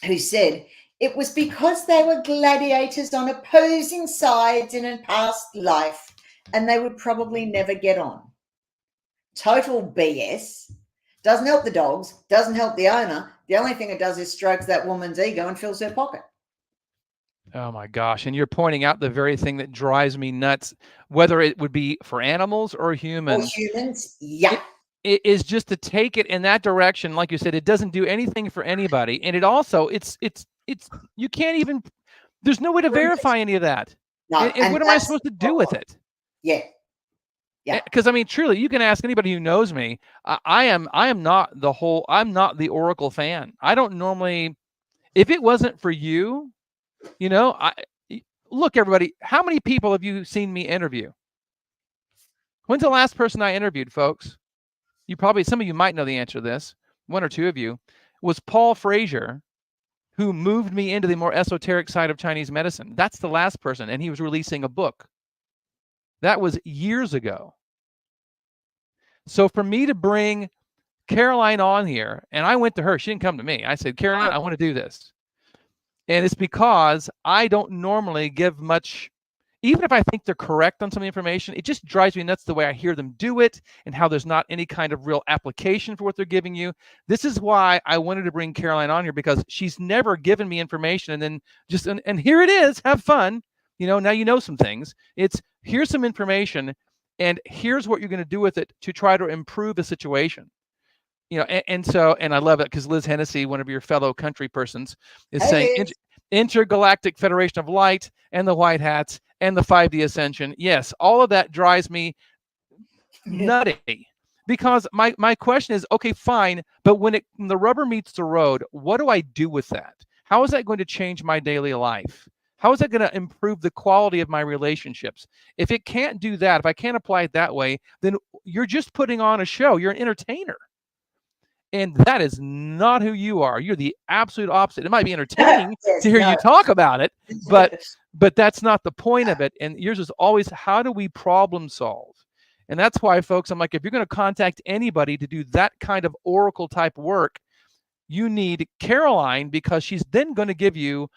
who said it was because they were gladiators on opposing sides in a past life and they would probably never get on. Total BS. Doesn't help the dogs, doesn't help the owner. The only thing it does is strokes that woman's ego and fills her pocket. Oh my gosh. And you're pointing out the very thing that drives me nuts, whether it would be for animals or humans. Or humans, yeah. It is just to take it in that direction. Like you said, it doesn't do anything for anybody. And it also, it's, you can't even, there's no way to verify any of that. No, and what am I supposed to do with it? Yeah. Yeah. Because I mean, truly, you can ask anybody who knows me. I am not I'm not the Oracle fan. I don't normally, if it wasn't for you, you know, look, everybody, how many people have you seen me interview? When's the last person I interviewed, folks? Some of you might know the answer to this. One or two of you. Was Paul Frazier, who moved me into the more esoteric side of Chinese medicine. That's the last person, and he was releasing a book. That was years ago. So for me to bring Caroline on here, and I went to her, she didn't come to me. I said, Caroline, I want to do this. And it's because I don't normally give much, even if I think they're correct on some of the information, it just drives me nuts the way I hear them do it and how there's not any kind of real application for what they're giving you. This is why I wanted to bring Caroline on here, because she's never given me information and then just, and here it is, have fun. You know, now you know some things. It's, here's some information and here's what you're going to do with it to try to improve the situation. You know, and I love it because Liz Hennessy, one of your fellow country persons, is saying Intergalactic Federation of Light and the White Hats and the 5D Ascension. Yes, all of that drives me nutty, because my question is, okay, fine, but when the rubber meets the road, what do I do with that? How is that going to change my daily life? How is that going to improve the quality of my relationships? If it can't do that, if I can't apply it that way, then you're just putting on a show. You're an entertainer. And that is not who you are. You're the absolute opposite. It might be entertaining to hear you talk about it, but that's not the point of it. And yours is always, how do we problem solve? And that's why, folks, I'm like, if you're going to contact anybody to do that kind of oracle type work, you need Caroline, because she's then going to give you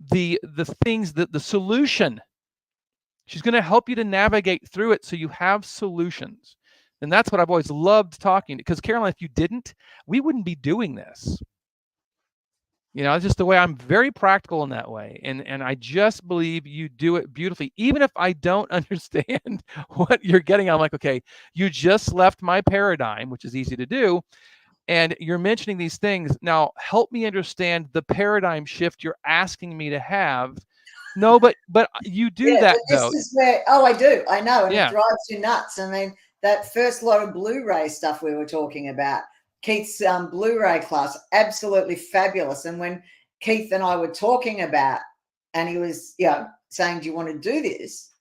the things, the solution. She's going to help you to navigate through it so you have solutions. And that's what I've always loved talking, because Caroline, if you didn't, we wouldn't be doing this. You know, it's just the way I'm very practical in that way. And I just believe you do it beautifully. Even if I don't understand what you're getting, I'm like, okay, you just left my paradigm, which is easy to do. And you're mentioning these things. Now, help me understand the paradigm shift you're asking me to have. No, but you do that, though. This is where, I do. I know. And it drives you nuts. I mean, that first lot of Blu-ray stuff we were talking about, Keith's Blu-ray class, absolutely fabulous. And when Keith and I were talking about, and he was, saying, do you want to do this?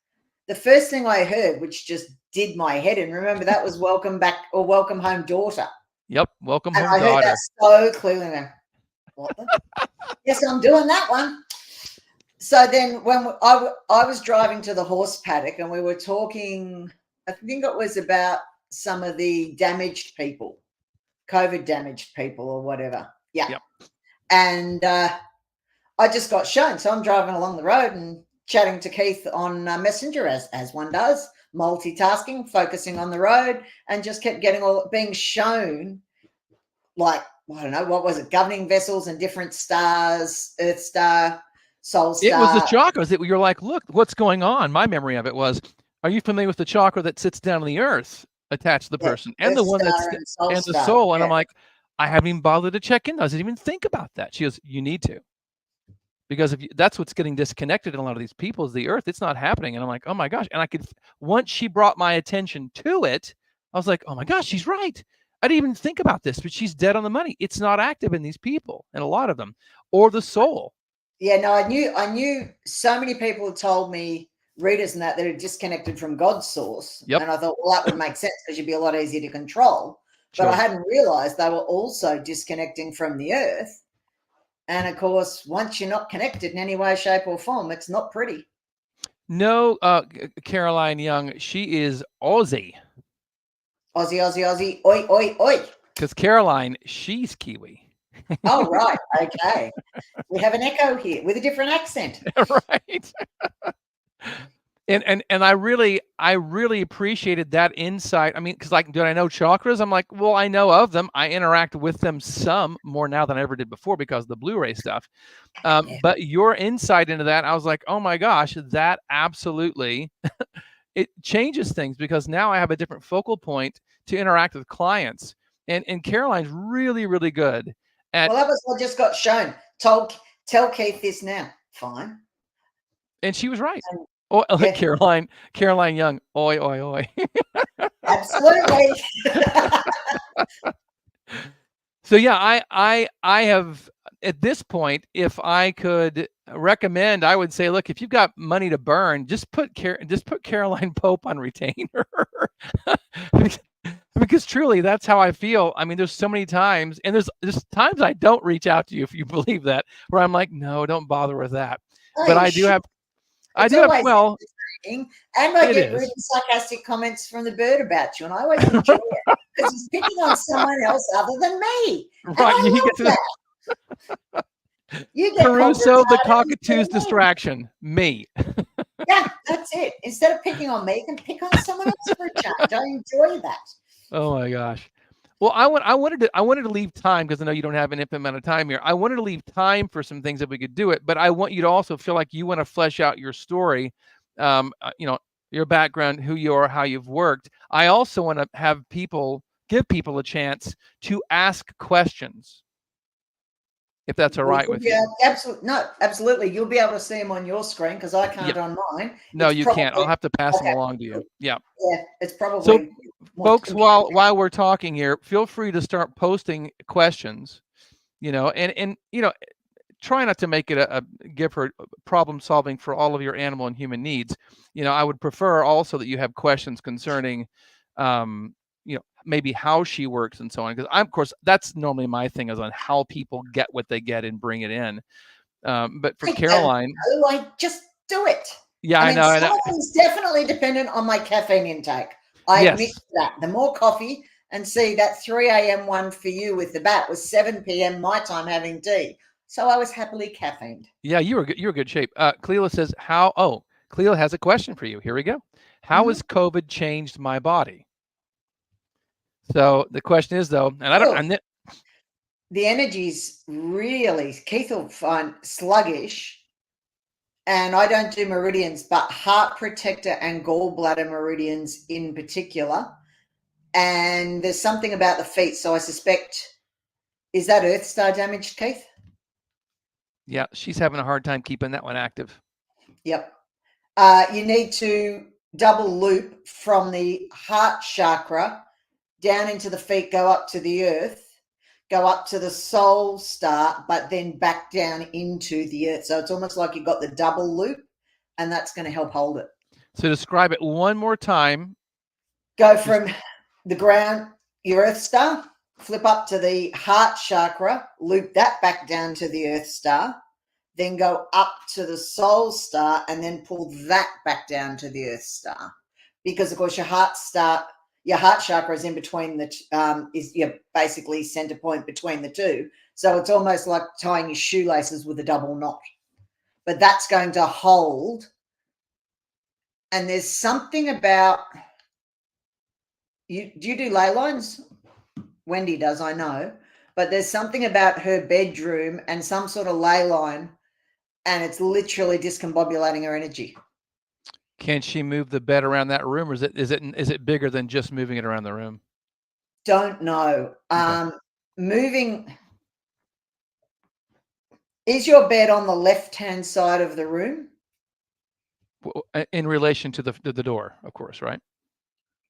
The first thing I heard, which just did my head in, remember that was Welcome Back or Welcome Home Daughter. Yep, Welcome Home Daughter. I heard that so clearly. What yes, I'm doing that one. So then when I was driving to the horse paddock and we were talking, I think it was about some of the damaged people, COVID damaged people or whatever. Yeah. Yep. And I just got shown. So I'm driving along the road and chatting to Keith on Messenger, as one does, multitasking, focusing on the road, and just kept being shown, like, I don't know, what was it, governing vessels and different stars, Earth Star, Soul Star. It was the chakras that you're like, look, what's going on? My memory of it was, are you familiar with the chakra that sits down on the earth attached to the person, and the one that's and the soul? And I'm like, I haven't even bothered to check in. I didn't even think about that. She goes, you need to, because that's what's getting disconnected in a lot of these people, is the earth. It's not happening. And I'm like, oh my gosh. And once she brought my attention to it, I was like, oh my gosh, she's right. I didn't even think about this, but she's dead on the money. It's not active in these people, and a lot of them, or the soul. Yeah, no, I knew so many people had told me, readers and that had disconnected from God's source. Yep. And I thought, well, that would make sense because you'd be a lot easier to control. But I Sure. hadn't realized they were also disconnecting from the earth. And of course, once you're not connected in any way, shape, or form, it's not pretty. No, Caroline Young, she is Aussie. Aussie, Aussie, Aussie, oi, oi, oi. Because Caroline, she's Kiwi. Oh, right. Okay. We have an echo here with a different accent. Right. And I really appreciated that insight. I mean, because like, do I know chakras? I'm like, well, I know of them. I interact with them some more now than I ever did before because of the Blu-ray stuff. Yeah. But your insight into that, I was like, oh my gosh, that absolutely it changes things because now I have a different focal point to interact with clients. And Caroline's really, really good at, Well, that was what just got shown. Tell Keith this now. Fine. and she was right. And Oh, yeah, Caroline Young, oi, oi, oi. absolutely. So yeah, I have at this point, if I could recommend, I would say, look, if you've got money to burn, just put Caroline Pope on retainer. Because truly that's how I feel. I mean, there's so many times, and there's times I don't reach out to you, if you believe that, where I'm like, no, don't bother with that. Oh, But you I do should. have It's always well, entertaining. And I it get is. really sarcastic comments from the bird about you, and I always enjoy it because he's picking on someone else other than me. And Right, I you love get to that. You get called Caruso the retarded instead cockatoo's of me. distraction. Me. Yeah, that's it. Instead of picking on me, you can pick on someone else for a change. I enjoy that. Oh my gosh. Well, I wanted to leave time because I know you don't have an infinite amount of time here. I wanted to leave time for some things that we could do it, but I want you to also feel like you want to flesh out your story, you know, your background, who you are, how you've worked. I also want to give people a chance to ask questions, if that's all right with you. Absolutely. You'll be able to see them on your screen because I can't Yeah. on mine. No, It's you can't. I'll probably have to pass them okay. along to you. Yeah. Yeah, it's So, probably folks, while we're talking here, feel free to start posting questions, and try not to make it a give her problem solving for all of your animal and human needs. I would prefer also that you have questions concerning, maybe how she works and so on. Because of course, that's normally my thing, is on how people get what they get and bring it in. But for I don't Caroline, know. I just do it. yeah, I I mean, know. some of it is definitely dependent on my caffeine intake. I admit Yes. to that. The more coffee, and see that 3 a.m. one for you with the bat was 7 p.m. my time having tea. So I was happily caffeined. Yeah, you were good. You're in good shape. Cleela says, "How?" Oh, Cleela has a question for you. Here we go. How has COVID changed my body? So the question is, though, and I don't. Well, the energy's really, Keith will find sluggish, and I don't do meridians, but heart protector and gallbladder meridians in particular. And there's something about the feet, so I suspect, is that Earth Star damaged, Keith? Yeah, she's having a hard time keeping that one active. Yep. You need to double loop from the heart chakra down into the feet, go up to the earth, go up to the soul star, but then back down into the earth. So it's almost like you've got the double loop, and that's going to help hold it. So describe it one more time. Go from the ground, your earth star, flip up to the heart chakra, loop that back down to the earth star, then go up to the soul star, and then pull that back down to the earth star. Because of course your heart chakra is in between is your basically center point between the two. So it's almost like tying your shoelaces with a double knot. But that's going to hold. And there's something about you. Do you do ley lines? Wendy does, I know. But there's something about her bedroom and some sort of ley line, and it's literally discombobulating her energy. Can she move the bed around that room, or is it bigger than just moving it around the room? Don't know. Okay. Moving. Is your bed on the left-hand side of the room? In relation to the door, of course, right?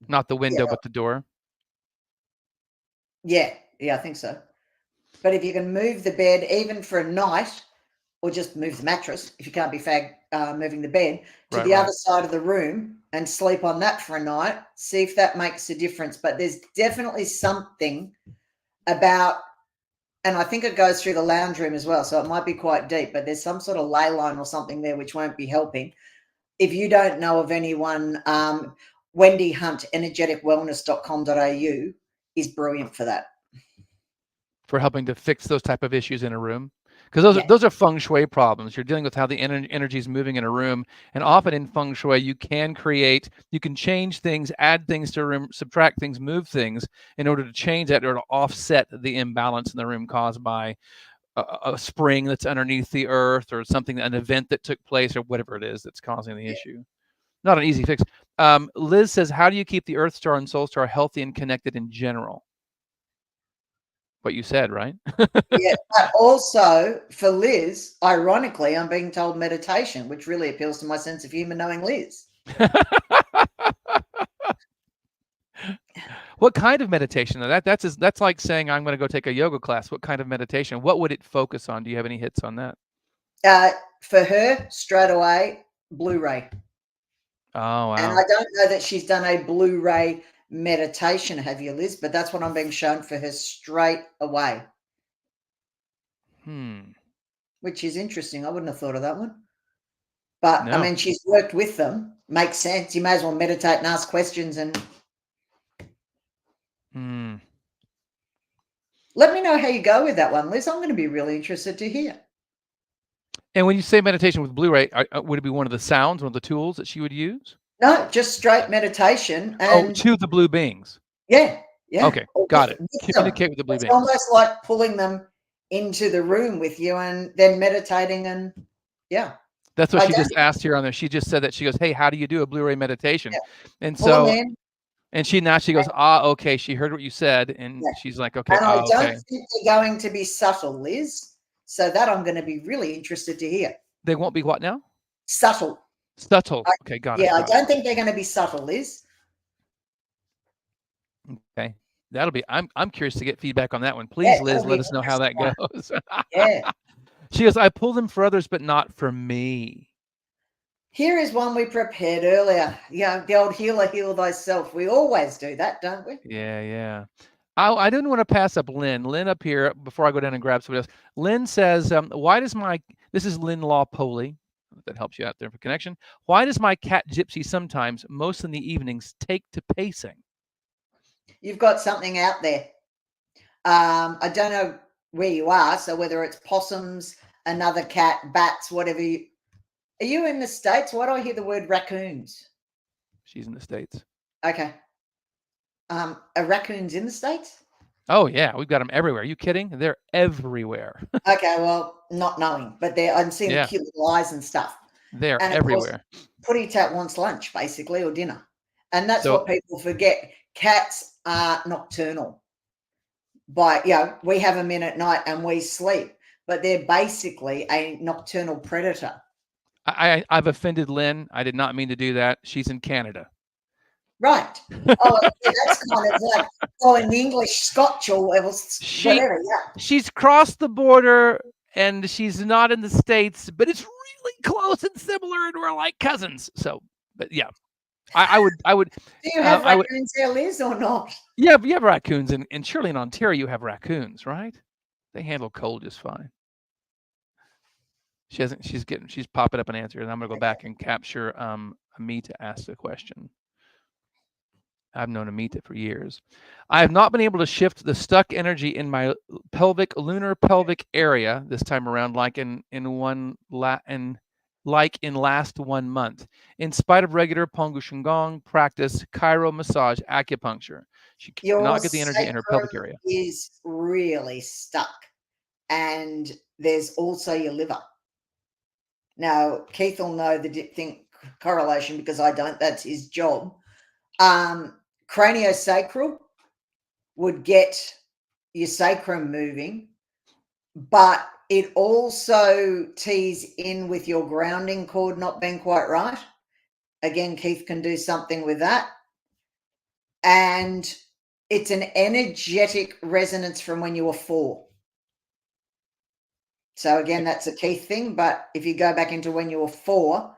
Not the window, Yeah. but the door. Yeah, I think so. But if you can move the bed even for a night or just move the mattress if you can't be moving the bed to Right, the right. other side of the room and sleep on that for a night. See if that makes a difference. But there's definitely something about, and I think it goes through the lounge room as well, so it might be quite deep, but there's some sort of ley line or something there which won't be helping. If you don't know of anyone, Wendy Hunt, energeticwellness.com.au is brilliant for that. For helping to fix those type of issues in a room, because those are feng shui problems. You're dealing with how the energy is moving in a room, and often in feng shui you can change things, add things to a room, subtract things, move things in order to change that or to offset the imbalance in the room caused by a spring that's underneath the earth or something, an event that took place or whatever it is that's causing the issue. Not an easy fix. Liz says, how do you keep the Earth Star and Soul Star healthy and connected in general? What you said, right? Yeah, but also for Liz, ironically, I'm being told meditation, which really appeals to my sense of humor, knowing Liz. What kind of meditation? That's like saying I'm going to go take a yoga class. What kind of meditation? What would it focus on? Do you have any hits on that? For her, straight away, Blu-ray. Oh, wow. And I don't know that she's done a Blu-ray meditation, have you, Liz? But that's what I'm being shown for her straight away. Which is interesting. I wouldn't have thought of that one. But, no. I mean, she's worked with them. Makes sense. You may as well meditate and ask questions. And let me know how you go with that one, Liz. I'm going to be really interested to hear. And when you say meditation with Blu-ray, would it be one of the sounds, one of the tools that she would use? No, just straight meditation. And to the blue beings. Yeah. Okay, got it. Communicate with the blue beings. It's almost like pulling them into the room with you and then meditating and yeah. That's what she just asked here on there. She just said that. She goes, hey, how do you do a Blu-ray meditation? Yeah. And Pull so, them in. and she goes, okay. She heard what you said, and she's like, okay. And I don't think they're going to be subtle, Liz. So that I'm going to be really interested to hear. They won't be what now? Subtle. Subtle. Okay, got it. Yeah, I don't think they're going to be subtle, Liz. Okay. That'll be, I'm curious to get feedback on that one. Please, Liz, let us know how that goes. Yeah. She goes, I pull them for others, but not for me. Here is one we prepared earlier. Yeah, the old healer, heal thyself. We always do that, don't we? Yeah, yeah. I didn't want to pass up Lynn. Lynn up here, before I go down and grab somebody else. Lynn says, why does this is Lynn Law Poley. That helps you out there for connection. Why does my cat Gypsy sometimes, most in the evenings, take to pacing? You've got something out there. I don't know where you are, so whether it's possums, another cat, bats, whatever. Are you in the States? Why do I hear the word raccoons? She's in the States. Okay. Are raccoons in the States? Oh, yeah. We've got them everywhere. Are you kidding? They're everywhere. Okay, well, not knowing, but I'm seeing cute little eyes and stuff. They're everywhere. Putty Tat wants lunch, basically, or dinner. And that's what people forget. Cats are nocturnal. We have them in at night and we sleep, but they're basically a nocturnal predator. I've offended Lynn. I did not mean to do that. She's in Canada. Right. Oh, that's kind of like calling the English Scotch or whatever. She's crossed the border and she's not in the States, but it's really close and similar, and we're like cousins. So, but yeah, I would. Do you have raccoons there, Liz, or not? Yeah, you have raccoons, and surely in Ontario you have raccoons, right? They handle cold just fine. She's popping up an answer, and I'm gonna go back and capture Amita asked a question. I've known Amita for years. I have not been able to shift the stuck energy in my lunar pelvic area this time around, like in last 1 month, in spite of regular Pongu Shingon practice, Cairo massage, acupuncture. She cannot get the energy in her pelvic area. Is really stuck, and there's also your liver. Now, Keith will know the correlation because I don't. That's his job. Craniosacral would get your sacrum moving, but it also tees in with your grounding cord not being quite right. Again, Keith can do something with that. And it's an energetic resonance from when you were 4. So again, that's a Keith thing. But if you go back into when you were 4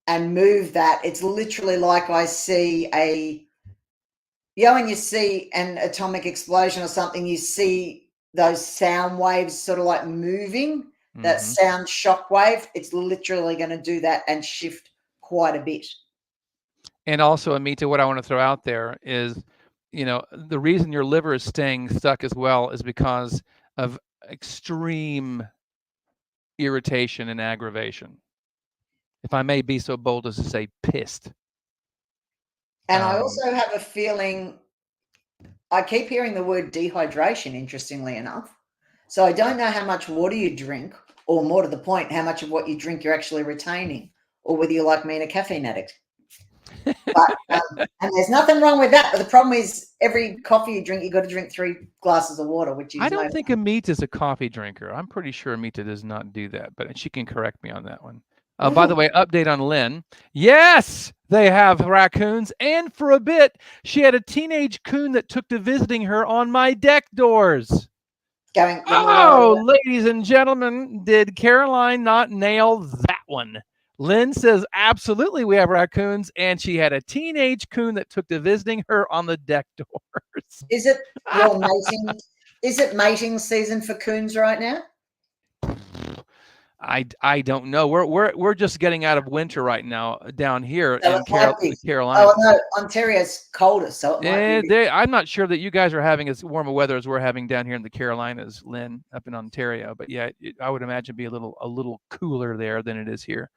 and move that, it's literally like I see when you see an atomic explosion or something, you see those sound waves sort of like moving, that sound shock wave. It's literally going to do that and shift quite a bit. And also, Amita, what I want to throw out there is, the reason your liver is staying stuck as well is because of extreme irritation and aggravation. If I may be so bold as to say pissed. And I also have a feeling, I keep hearing the word dehydration, interestingly enough. So I don't know how much water you drink, or more to the point, how much of what you drink you're actually retaining, or whether you're like me and a caffeine addict. But, and there's nothing wrong with that. But the problem is every coffee you drink, you got to drink 3 glasses of water, which is I don't think Amita is a coffee drinker. I'm pretty sure Amita does not do that, but she can correct me on that one. By the way, update on Lynn. Yes, they have raccoons. And for a bit, she had a teenage coon that took to visiting her on my deck doors. Ladies and gentlemen, did Caroline not nail that one? Lynn says, absolutely, we have raccoons. And she had a teenage coon that took to visiting her on the deck doors. Is it mating? Is it mating season for coons right now? I don't know. We're just getting out of winter right now down here in Carolina. Oh no, Ontario's colder, so it might be. I'm not sure that you guys are having as warm a weather as we're having down here in the Carolinas, Lynn, up in Ontario. But yeah, I would imagine be a little cooler there than it is here.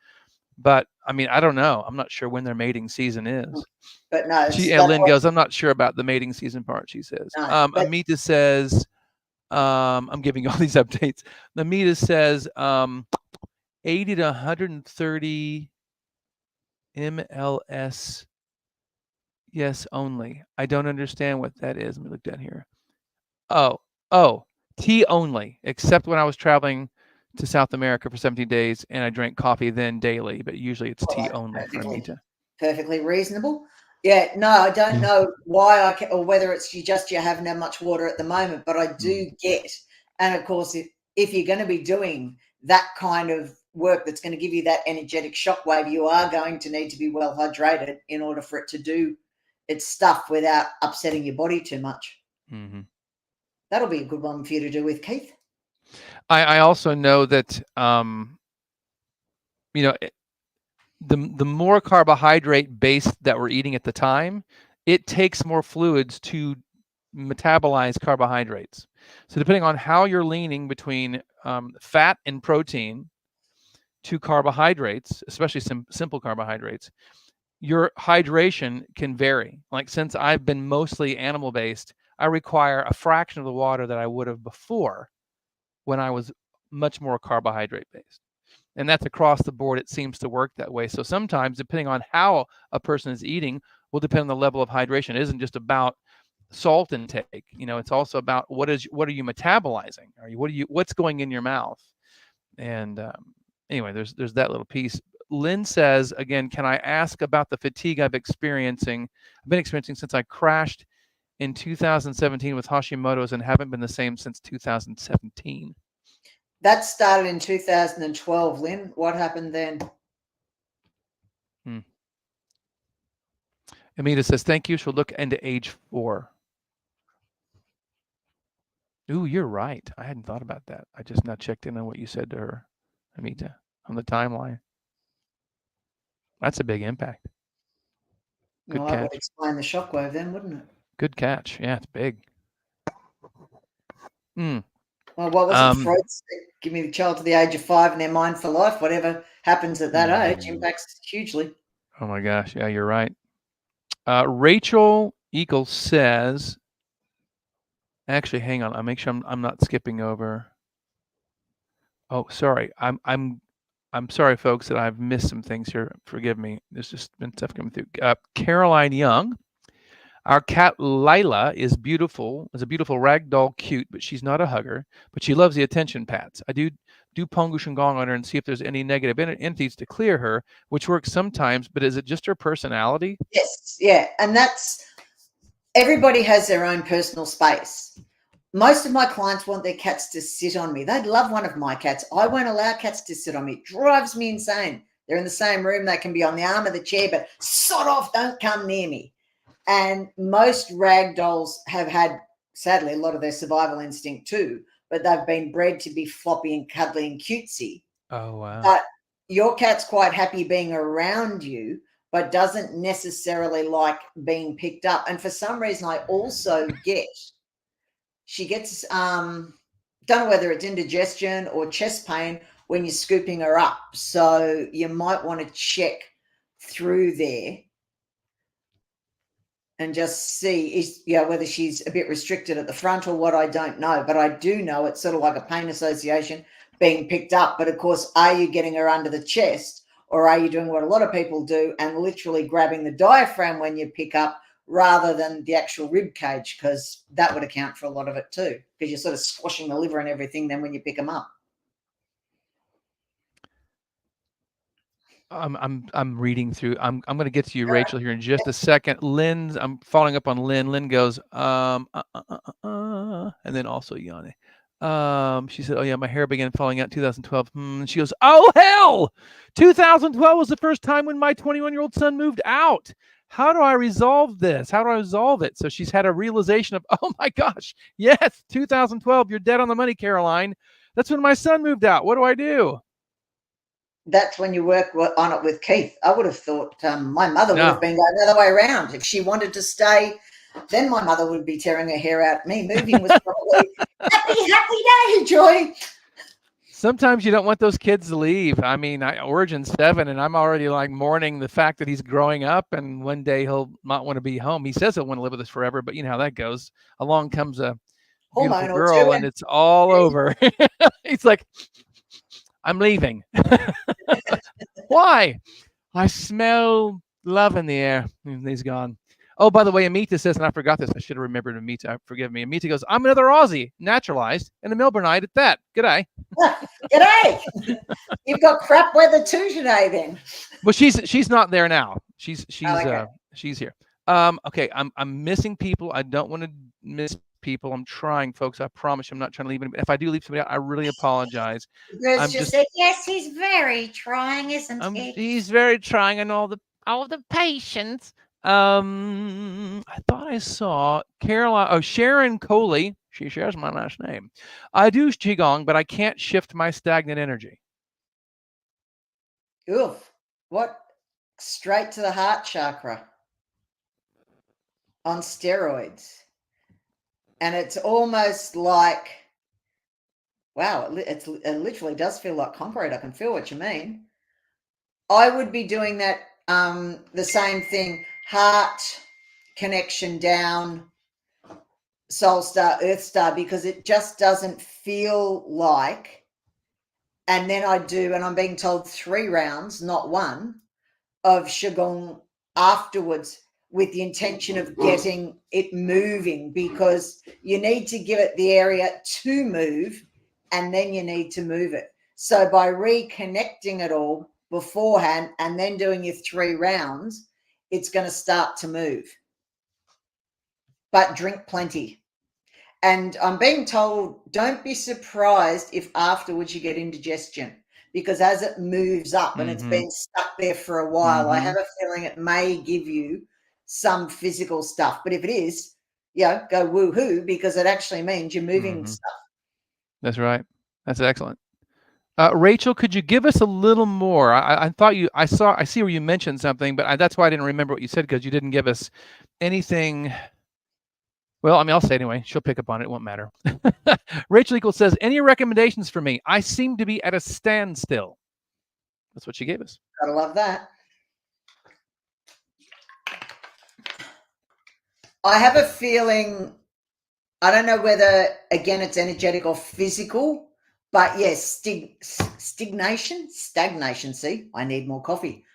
But I mean, I don't know. I'm not sure when their mating season is. But no, Lynn goes, I'm not sure about the mating season part. She says. No, Amita says. I'm giving all these updates. Amita says 80 to 130 MLS. Yes, only. I don't understand what that is. Let me look down here. Oh, tea only, except when I was traveling to South America for 17 days and I drank coffee then daily, but usually it's tea only for Amita. Perfectly reasonable. Yeah, no, I don't know why or whether it's you haven't had much water at the moment, but I do get, and of course, if you're going to be doing that kind of work that's going to give you that energetic shockwave, you are going to need to be well hydrated in order for it to do its stuff without upsetting your body too much. That'll be a good one for you to do with, Keith. I also know that the more carbohydrate base that we're eating at the time, it takes more fluids to metabolize carbohydrates. So depending on how you're leaning between fat and protein to carbohydrates, especially simple carbohydrates, your hydration can vary. Like since I've been mostly animal-based, I require a fraction of the water that I would have before when I was much more carbohydrate-based. And that's across the board. It seems to work that way. So sometimes, depending on how a person is eating, will depend on the level of hydration. It isn't just about salt intake. It's also about what are you metabolizing? What's going in your mouth? And anyway, there's that little piece. Lynn says again, can I ask about the fatigue I've been experiencing since I crashed in 2017 with Hashimoto's and haven't been the same since 2017. That started in 2012, Lynn. What happened then? Amita says, thank you. She'll look into age 4. Ooh, you're right. I hadn't thought about that. I just now checked in on what you said to her, Amita, on the timeline. That's a big impact. Good catch. That would explain the shockwave then, wouldn't it? Good catch. Yeah, it's big. Well, what was it? Freud said, give me the child to the age of 5 and they're mine for life. Whatever happens at that age impacts hugely. Oh my gosh. Yeah, you're right. Rachel Eagle says, actually, hang on. I'll make sure I'm not skipping over. Oh, sorry. I'm sorry, folks, that I've missed some things here. Forgive me. There's just been stuff coming through. Caroline Young. Our cat Lila is beautiful, is a beautiful ragdoll cute, but she's not a hugger, but she loves the attention pats. I do Pongu Shingon on her and see if there's any negative entities to clear her, which works sometimes, but is it just her personality? Yes, yeah. And that's, everybody has their own personal space. most of my clients want their cats to sit on me. They'd love one of my cats. I won't allow cats to sit on me. It drives me insane. They're in the same room. They can be on the arm of the chair, but sod off, don't come near me. And most rag dolls have had, sadly, a lot of their survival instinct too, but they've been bred to be floppy and cuddly and cutesy. Oh, wow. But your cat's quite happy being around you, but doesn't necessarily like being picked up. And for some reason, I also get, she gets, don't know whether it's indigestion or chest pain when you're scooping her up. So you might want to check through there and just see whether she's a bit restricted at the front or what. I don't know, but I do know it's sort of like a pain association being picked up. But of course, are you getting her under the chest, or are you doing what a lot of people do and literally grabbing the diaphragm when you pick up rather than the actual rib cage? Because that would account for a lot of it too, because you're sort of squashing the liver and everything then when you pick them up. I'm reading through. I'm going to get to you, Rachel, here in just a second. I'm following up on Lynn. Lynn goes, and then also Yanni. She said, "Oh yeah, my hair began falling out in 2012." She goes, "Oh hell, 2012 was the first time when my 21-year-old son moved out. How do I resolve this? How do I resolve it?" So she's had a realization of, oh my gosh, yes, 2012. You're dead on the money, Caroline. That's when my son moved out. What do I do? That's when you work on it with Keith. I would have thought my mother would have been going the other way around. If she wanted to stay, then my mother would be tearing her hair out. Me moving was probably happy day, Joy. Sometimes you don't want those kids to leave. I mean, Origin's 7, and I'm already like mourning the fact that he's growing up, and one day he'll not want to be home. He says he'll want to live with us forever, but you know how that goes. Along comes a beautiful girl, and it's all over. He's like, I'm leaving. Why? I smell love in the air. And he's gone. Oh, by the way, Amita says, and I forgot this. I should have remembered Amita. Forgive me. Amita goes, I'm another Aussie, naturalized, and a Melbourneite at that. G'day. G'day. You've got crap weather too today, then. Well, she's not there now. She's okay. She's here. Okay, I'm missing people. I don't want to miss people. I'm trying, folks. I promise you, I'm not trying to leave anybody. If I do leave somebody out, I really apologize. Bruce just said, yes, he's very trying, isn't he? He's very trying, and all the patience. I thought I saw Sharon Coley. She shares my last name. I do Qigong, but I can't shift my stagnant energy. Oof. What? Straight to the heart chakra on steroids. And it's almost like, wow, it literally does feel like concrete. I can feel what you mean. I would be doing that, the same thing, heart connection down, soul star, earth star, because it just doesn't feel like, and then I do, and I'm being told 3 rounds, not 1, of Qigong afterwards, with the intention of getting it moving, because you need to give it the area to move, and then you need to move it. So by reconnecting it all beforehand and then doing your 3 rounds, it's going to start to move. But drink plenty. And I'm being told, don't be surprised if afterwards you get indigestion, because as it moves up and it's been stuck there for a while, I have a feeling it may give you some physical stuff. But if it is, go woohoo, because it actually means you're moving stuff. That's right. That's excellent. Rachel, could you give us a little more? I thought I see where you mentioned something, but that's why I didn't remember what you said, because you didn't give us anything. Well, I mean, I'll say it anyway. She'll pick up on it. It won't matter. Rachel Equals says, any recommendations for me? I seem to be at a standstill. That's what she gave us. Gotta love that. I have a feeling, I don't know whether, again, it's energetic or physical, but yes, stagnation. See, I need more coffee.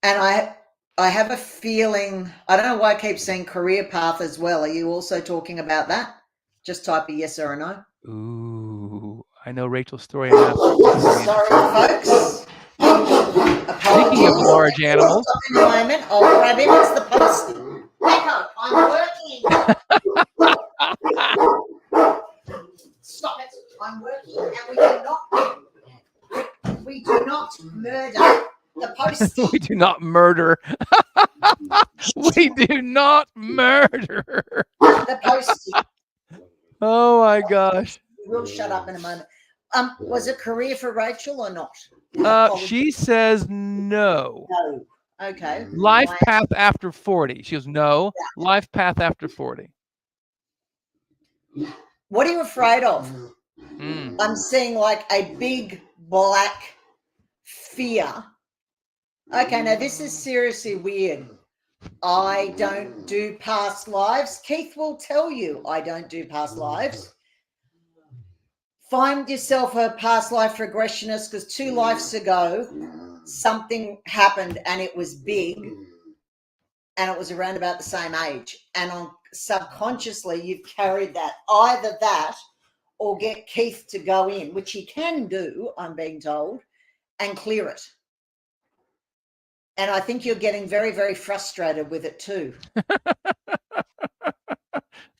And I have a feeling, I don't know why I keep saying career path as well. Are you also talking about that? Just type a yes or a no. Ooh, I know Rachel's story. Sorry, folks. Speaking of large animals. In a moment, I'll grab him. It's the post. Echo, I'm working. we do not murder the postie. We do not murder. We do not murder. The postie. Oh my gosh. We'll shut up in a moment. Was it career for Rachel or not? She says no. No. Okay. Life path after 40. She goes, no. Life path after 40. What are you afraid of? Mm. I'm seeing like a big black fear. Okay, now this is seriously weird. I don't do past lives. Keith will tell you I don't do past lives. Find yourself a past life regressionist, because 2 lives ago, something happened and it was big and it was around about the same age. And on subconsciously, you've carried that, either that or get Keith to go in, which he can do, I'm being told, and clear it. And I think you're getting very, very frustrated with it too.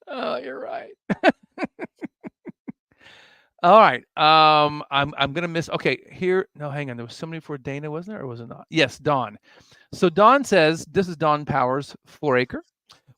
Oh, you're right. All right. I'm gonna miss. Okay, here. No, hang on. There was somebody for Dana, wasn't there, or was it not? Yes, Dawn. So Dawn says, this is Dawn Powers, Fouracre.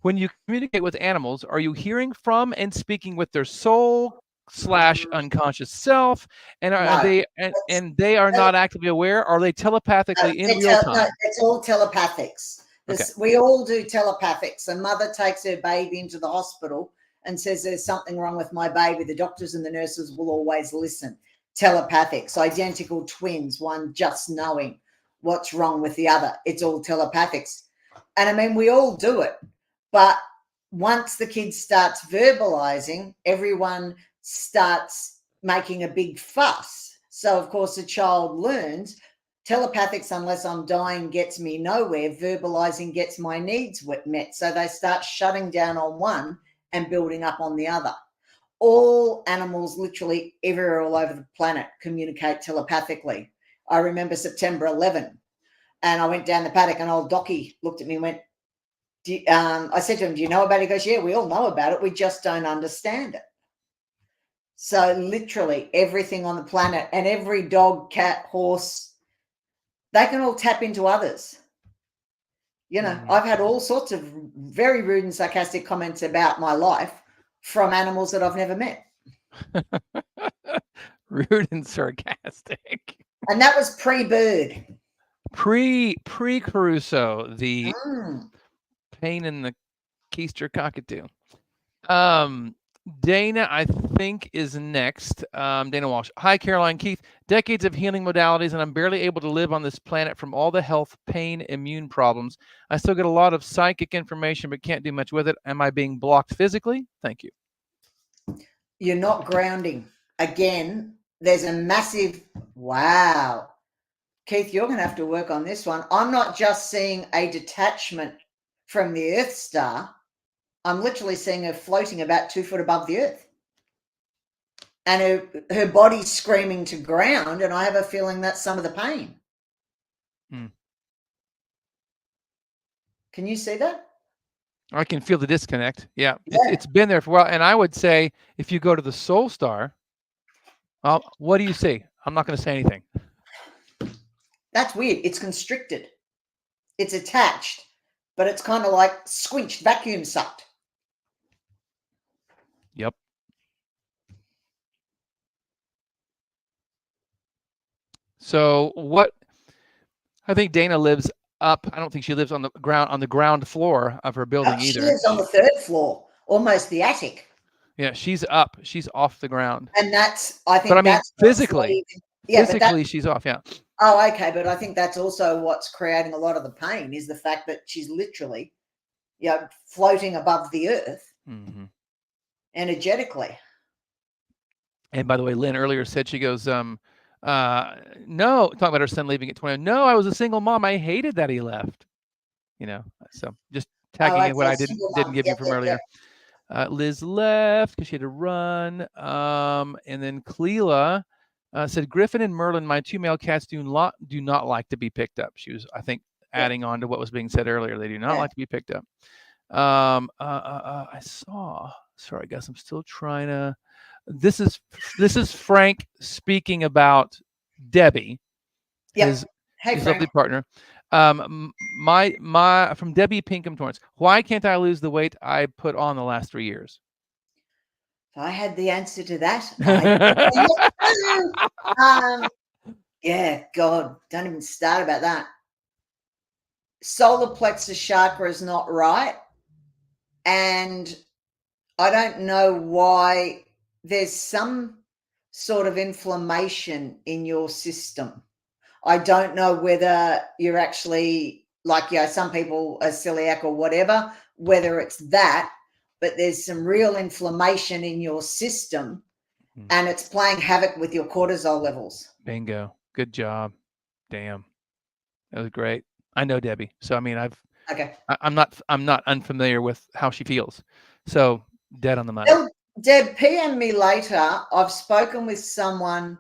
When you communicate with animals, are you hearing from and speaking with their soul / unconscious self? And are No. they and they are not actively aware? Are they telepathically in real time? No, it's all telepathics. Okay. We all do telepathics. A mother takes her baby into the hospital and says there's something wrong with my baby. The doctors and the nurses will always listen. Telepathics, identical twins, one just knowing what's wrong with the other. It's all telepathics. And I mean, we all do it. But once the kid starts verbalizing, everyone starts making a big fuss. So, of course, the child learns telepathics, unless I'm dying, gets me nowhere. Verbalizing gets my needs met. So they start shutting down on one and building up on the other. All animals, literally everywhere all over the planet, communicate telepathically. I remember September 11, and I went down the paddock, and old Docky looked at me and went, I said to him, do you know about it? He goes, yeah, we all know about it. We just don't understand it. So literally everything on the planet, and every dog, cat, horse, they can all tap into others. You know, I've had all sorts of very rude and sarcastic comments about my life from animals that I've never met. Rude and sarcastic. And that was pre-bird. Pre-Caruso, the pain in the keister cockatoo. Dana, I think, is next. Dana Walsh. Hi, Caroline, Keith. Decades of healing modalities, and I'm barely able to live on this planet from all the health, pain, immune problems. I still get a lot of psychic information, but can't do much with it. Am I being blocked physically? Thank you. You're not grounding. Again, there's a massive, wow. Keith, you're going to have to work on this one. I'm not just seeing a detachment from the Earth star. I'm literally seeing her floating about 2 foot above the earth. And her body's screaming to ground, and I have a feeling that's some of the pain. Can you see that? I can feel the disconnect. Yeah. It's been there for a while. And I would say, if you go to the soul star, what do you see? I'm not going to say anything. That's weird. It's constricted. It's attached, but it's kind of like squinched, vacuum sucked. Yep. So what? I think Dana lives up. I don't think she lives on the ground floor of her building either. She lives on the 3rd floor, almost the attic. Yeah, she's up. She's off the ground. And that's, I think, but I mean, that's physically, yeah, physically she's off. Yeah. Oh, okay. But I think that's also what's creating a lot of the pain, is the fact that she's literally, floating above the earth energetically. And by the way, Lynn earlier said, she goes, no, talking about her son leaving at 20. No, I was a single mom. I hated that he left. So just tagging in what I didn't give you from earlier. Liz left because she had to run. And then Cleela said, Griffin and Merlin, my 2 male cats, do not like to be picked up. She was, I think, adding on to what was being said earlier. They do not like to be picked up. I saw. Sorry, I guess I'm still trying to. This is Frank speaking about Debbie. Yep. His Hey, his Frank. lovely partner. My from Debbie Pinkham Torrance. Why can't I lose the weight I put on the last 3 years? If I had the answer to that, I yeah, God, don't even start about that. Solar plexus chakra is not right, and I don't know why. There's some sort of inflammation in your system. I don't know whether you're actually like, some people are celiac or whatever, whether it's that, but there's some real inflammation in your system and it's playing havoc with your cortisol levels. Bingo. Good job. Damn. That was great. I know Debbie. So I mean Okay. I'm not unfamiliar with how she feels. So dead on the money. Tell Deb, PM me later. I've spoken with someone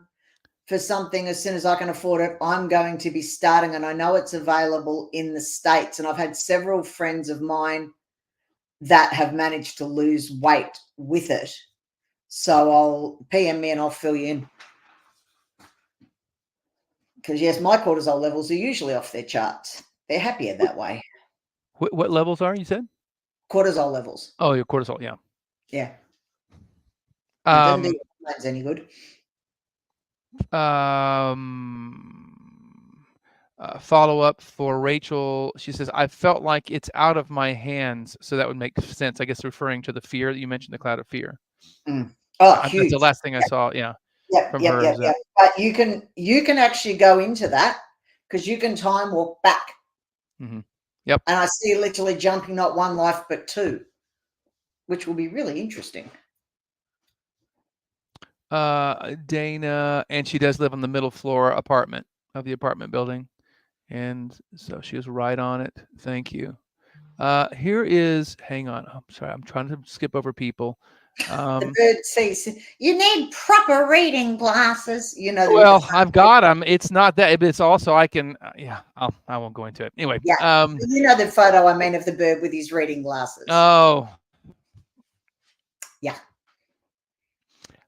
for something. As soon as I can afford it, I'm going to be starting, and I know it's available in the States. And I've had several friends of mine that have managed to lose weight with it. So I'll PM me and I'll fill you in. Because yes, my cortisol levels are usually off their charts. They're happier that way. What levels are you said? Cortisol levels. Oh, your cortisol. Yeah. Yeah. It doesn't do your hormones any good. Follow up for Rachel. She says, I felt like it's out of my hands. So that would make sense. I guess referring to the fear that you mentioned, the cloud of fear. Oh, huge. That's the last thing I saw. Yeah. Yeah. But you can actually go into that because you can time walk back. Yep. And I see literally jumping not one life, but two, which will be really interesting. Dana, and she does live on the middle floor apartment of the apartment building. And so she was right on it. Thank you. Here is, hang on. I'm sorry. I'm trying to skip over people. The bird says, you need proper reading glasses. You know. Well, I've got them. It's not that, but it's also, I can, I won't go into it. Anyway. Yeah. You know the photo I mean of the bird with his reading glasses. Oh. Yeah.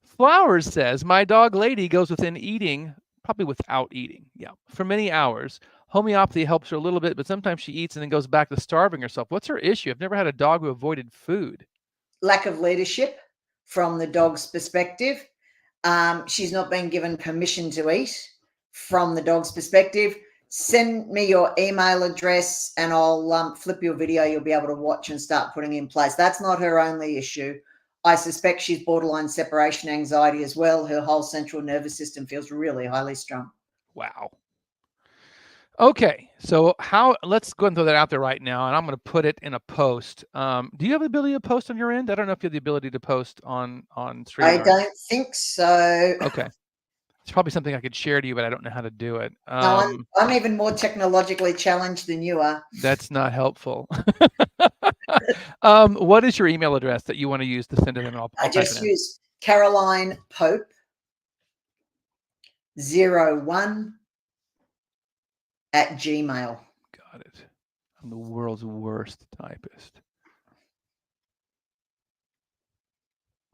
Flowers says, my dog Lady goes within eating, probably without eating. Yeah. For many hours. Homeopathy helps her a little bit, but sometimes she eats and then goes back to starving herself. What's her issue? I've never had a dog who avoided food. Lack of leadership from the dog's perspective. She's not been given permission to eat from the dog's perspective. Send me your email address and I'll flip your video. You'll be able to watch and start putting in place. That's not her only issue. I suspect she's borderline separation anxiety as well. Her whole central nervous system feels really highly strung. Wow. Okay, so let's go and throw that out there right now, and I'm going to put it in a post. Do you have the ability to post on your end? I don't know if you have the ability to post on StreamYard. I don't think so. Okay. It's probably something I could share to you, but I don't know how to do it. No, I'm even more technologically challenged than you are. That's not helpful. What is your email address that you want to use to send it in? I just use Caroline Pope 01 @gmail. Got it. I'm the world's worst typist.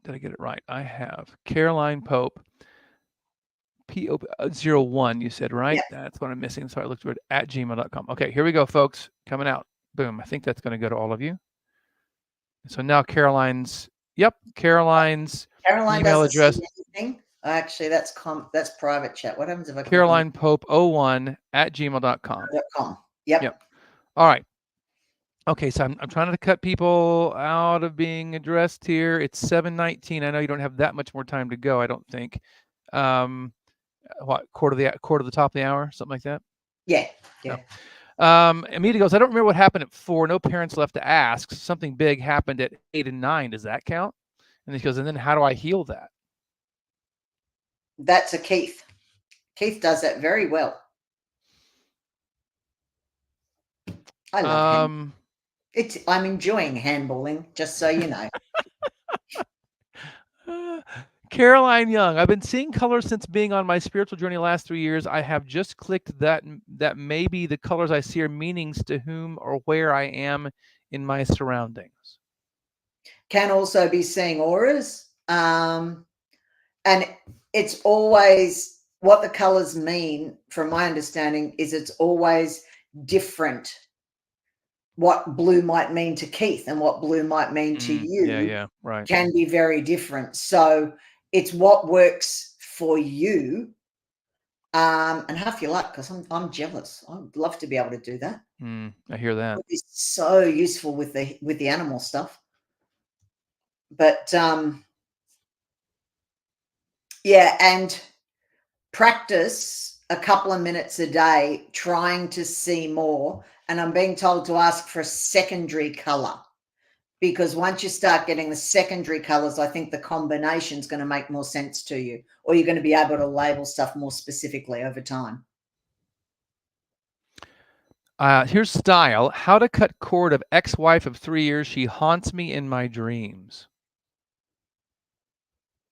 Did I get it right? I have Caroline Pope P01, you said, right? Yeah. That's what I'm missing. So I looked for it @gmail.com. Okay, here we go, folks. Coming out. Boom. I think that's going to go to all of you. So now Caroline's email address. Actually, that's private chat. What happens if I Caroline Pope 01 @gmail.com. Yep. All right. Okay, so I'm trying to cut people out of being addressed here. It's 7:19. I know you don't have that much more time to go, I don't think. What, quarter of the top of the hour, something like that? Yeah. No. Amita goes, I don't remember what happened at 4. No parents left to ask. Something big happened at 8 and 9. Does that count? And he goes, and then how do I heal that? That's a Keith. Keith does that very well. I love him. I'm enjoying handballing, just so you know. Caroline Young, I've been seeing colors since being on my spiritual journey the last 3 years. I have just clicked that maybe the colors I see are meanings to whom or where I am in my surroundings. Can also be seeing auras. And it's always what the colors mean, from my understanding, is it's always different. What blue might mean to Keith and what blue might mean to you right. can be very different. So it's what works for you. And half your luck, because I'm jealous. I'd love to be able to do that. I hear that. It would be so useful with the animal stuff. But yeah, and practice a couple of minutes a day trying to see more. And I'm being told to ask for a secondary color, because once you start getting the secondary colors, I think the combination is going to make more sense to you, or you're going to be able to label stuff more specifically over time. Here's Style. How to cut cord of ex-wife of 3 years. She haunts me in my dreams.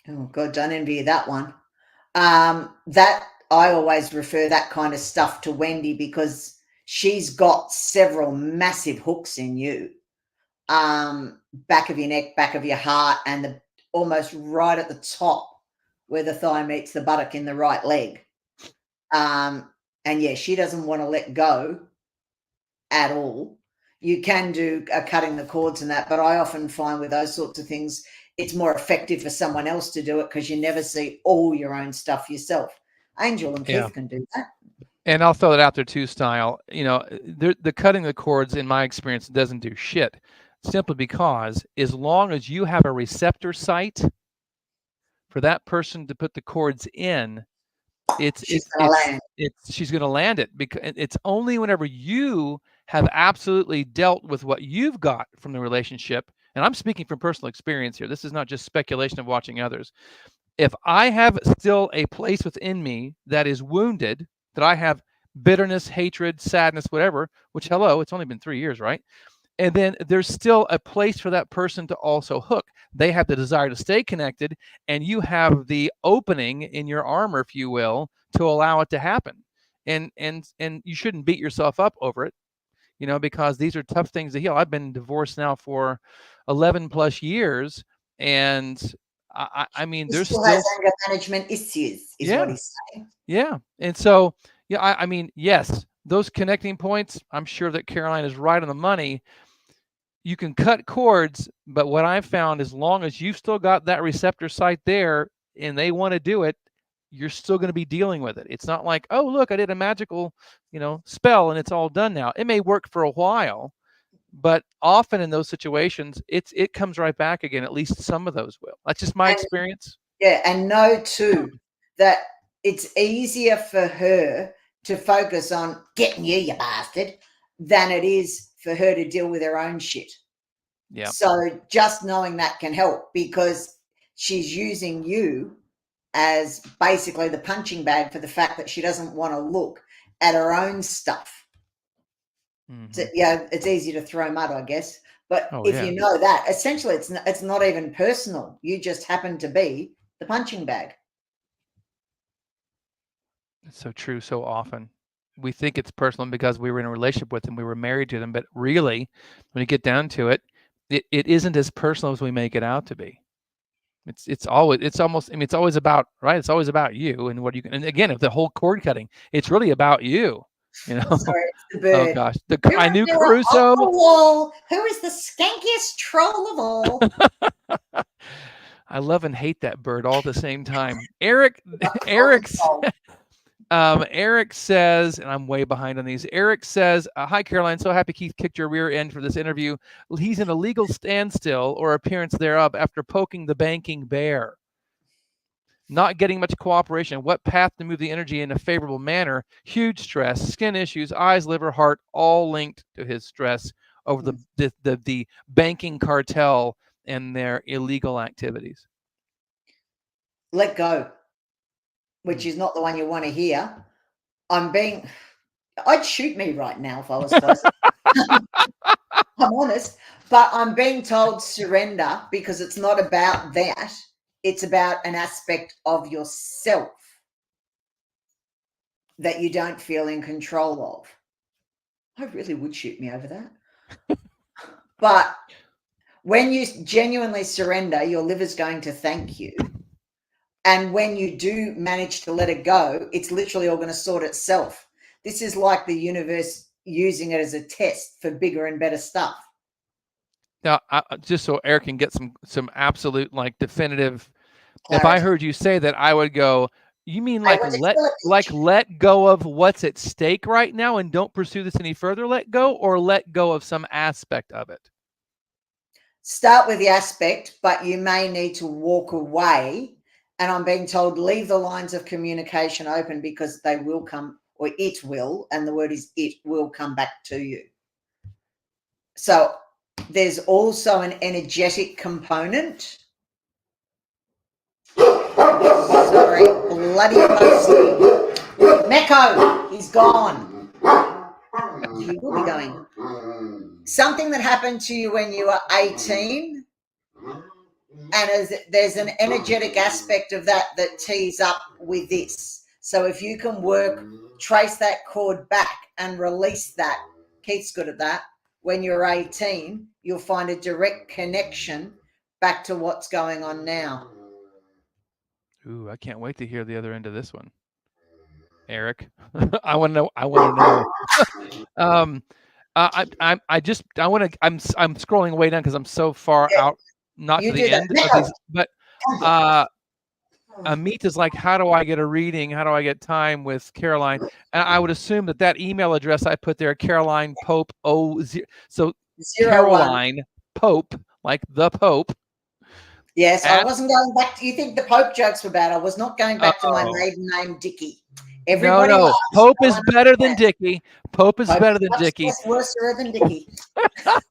Oh God, don't envy you that one. That I always refer that kind of stuff to Wendy, because she's got several massive hooks in you. Back of your neck, back of your heart, and almost right at the top where the thigh meets the buttock in the right leg. And yeah, she doesn't want to let go at all. You can do cutting the cords and that, but I often find with those sorts of things, it's more effective for someone else to do it, because you never see all your own stuff yourself. Angel and Keith can do that. And I'll throw it out there too, Style. You know, the cutting the cords, in my experience, doesn't do shit. Simply because as long as you have a receptor site for that person to put the cords in, she's going to land it, because it's only whenever you have absolutely dealt with what you've got from the relationship. And I'm speaking from personal experience here. This is not just speculation of watching others. If I have still a place within me that is wounded, that I have bitterness, hatred, sadness, whatever, which, hello, it's only been 3 years, right? And then there's still a place for that person to also hook. They have the desire to stay connected, and you have the opening in your armor, if you will, to allow it to happen. And you shouldn't beat yourself up over it, you know, because these are tough things to heal. I've been divorced now for 11 plus years, and I mean, there's still has anger management issues, is what he's saying. Yeah. And so, yeah, I mean, yes, those connecting points, I'm sure that Caroline is right on the money. You can cut cords, but what I've found, as long as you've still got that receptor site there and they want to do it, you're still going to be dealing with it. It's not like, oh, look, I did a magical, you know, spell and it's all done now. It may work for a while, but often in those situations, it comes right back again. At least some of those will. That's just my experience. Yeah, and know too that it's easier for her to focus on getting you bastard, than it is for her to deal with her own shit. Yeah. So just knowing that can help, because she's using you as basically the punching bag for the fact that she doesn't want to look at her own stuff. So, yeah, it's easy to throw mud, I guess. But if you know that, essentially it's not even personal. You just happen to be the punching bag. It's so true. So often we think it's personal because we were in a relationship with them, we were married to them, but really, when you get down to it, it isn't as personal as we make it out to be. It's always about, right? It's always about you and what you can. And again, if the whole cord cutting, it's really about you. You know. Sorry, it's the bird. Oh gosh, I knew Caruso. Who is the skankiest troll of all? I love and hate that bird all at the same time. Eric says, and I'm way behind on these. Eric says, hi, Caroline. So happy Keith kicked your rear end for this interview. He's in a legal standstill or appearance thereof after poking the banking bear. Not getting much cooperation. What path to move the energy in a favorable manner? Huge stress, skin issues, eyes, liver, heart, all linked to his stress over the banking cartel and their illegal activities. Let go, which is not the one you want to hear. I'd shoot me right now if I was close. I'm honest, but I'm being told surrender, because it's not about that. It's about an aspect of yourself that you don't feel in control of. I really would shoot me over that. But when you genuinely surrender, your liver's going to thank you. And when you do manage to let it go, it's literally all going to sort itself. This is like the universe using it as a test for bigger and better stuff. Now, just so Eric can get some absolute, like, definitive. If I Clarity. heard you say that, I would go, you mean I like went to kill a bitch. let go of what's at stake right now and don't pursue this any further, let go, or let go of some aspect of it? Start with the aspect, but you may need to walk away. And I'm being told, leave the lines of communication open because they will come, or it will, and the word is it will come back to you. So there's also an energetic component. Sorry, bloody postie. Mecco, he's gone. He will be going. Something that happened to you when you were 18, and there's an energetic aspect of that tees up with this. So if you can trace that cord back and release that, Keith's good at that. When you're 18, you'll find a direct connection back to what's going on now. Ooh, I can't wait to hear the other end of this one, Eric. I want to know. I want to know. I'm scrolling way down because I'm so far out, not You to do the that. end of these. But Amit is like, how do I get a reading? How do I get time with Caroline? And I would assume that email address I put there, Caroline Pope 00. So 01. Caroline Pope, like the Pope. Yes, I wasn't going back to, you think the Pope jokes were bad. I was not going back to my Oh. maiden name, Dickie. Everybody No, laughs. Pope is better than Dickie. Pope is better than much Dickie. worse than Dickie.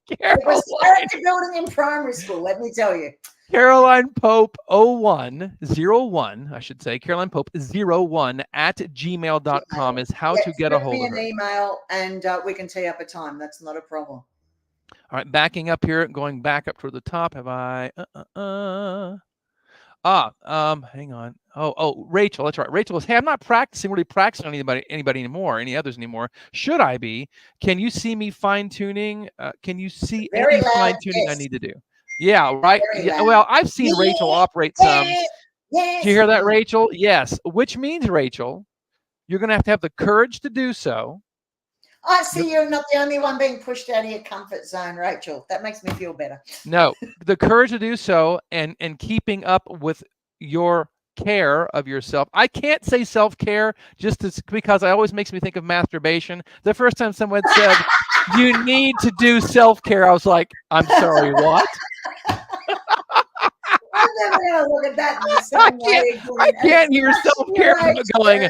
It was character building in primary school, let me tell you. Caroline Pope 01, I should say. Caroline Pope 01 at gmail.com is how to get a hold of her. Send me an email and we can tee up a time. That's not a problem. All right, backing up here, going back up toward the top. Have I? Hang on. Oh, Rachel. That's right. Rachel goes, hey, I'm not really practicing anybody anymore, any others anymore. Should I be? Can you see me fine tuning? Can you see any fine tuning I need to do? Yeah, right. Yeah, well, I've seen Rachel operate some. Yes. Do you hear that, Rachel? Yes. Which means, Rachel, you're going to have the courage to do so. I see you're not the only one being pushed out of your comfort zone, Rachel. That makes me feel better. No, the courage to do so and keeping up with your care of yourself. I can't say self-care because it always makes me think of masturbation. The first time someone said, you need to do self-care, I was like, I'm sorry, what? I'm never going to look at that in the same way again. I can't hear self-care going,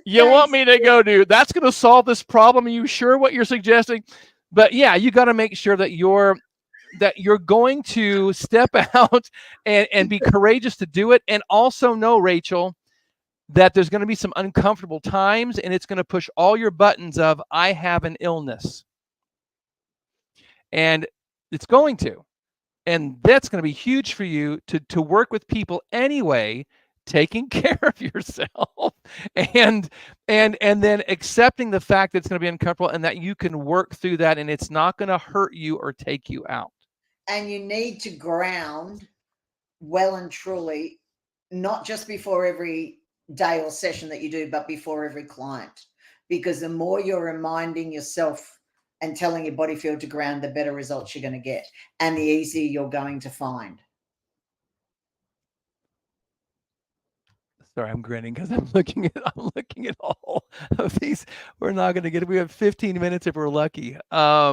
you want me to go do, that's going to solve this problem. Are you sure what you're suggesting? But yeah, you got to make sure that you're going to step out and be courageous to do it. And also know, Rachel, that there's going to be some uncomfortable times and it's going to push all your buttons of, I have an illness. And it's going to. And that's going to be huge for you to work with people anyway, taking care of yourself and then accepting the fact that it's going to be uncomfortable and that you can work through that and it's not going to hurt you or take you out. And you need to ground well and truly, not just before every day or session that you do, but before every client. Because the more you're reminding yourself and telling your body field to ground, the better results you're going to get and the easier you're going to find. Sorry, I'm grinning because I'm looking at all of these. We're not going to get it. We have 15 minutes if we're lucky. All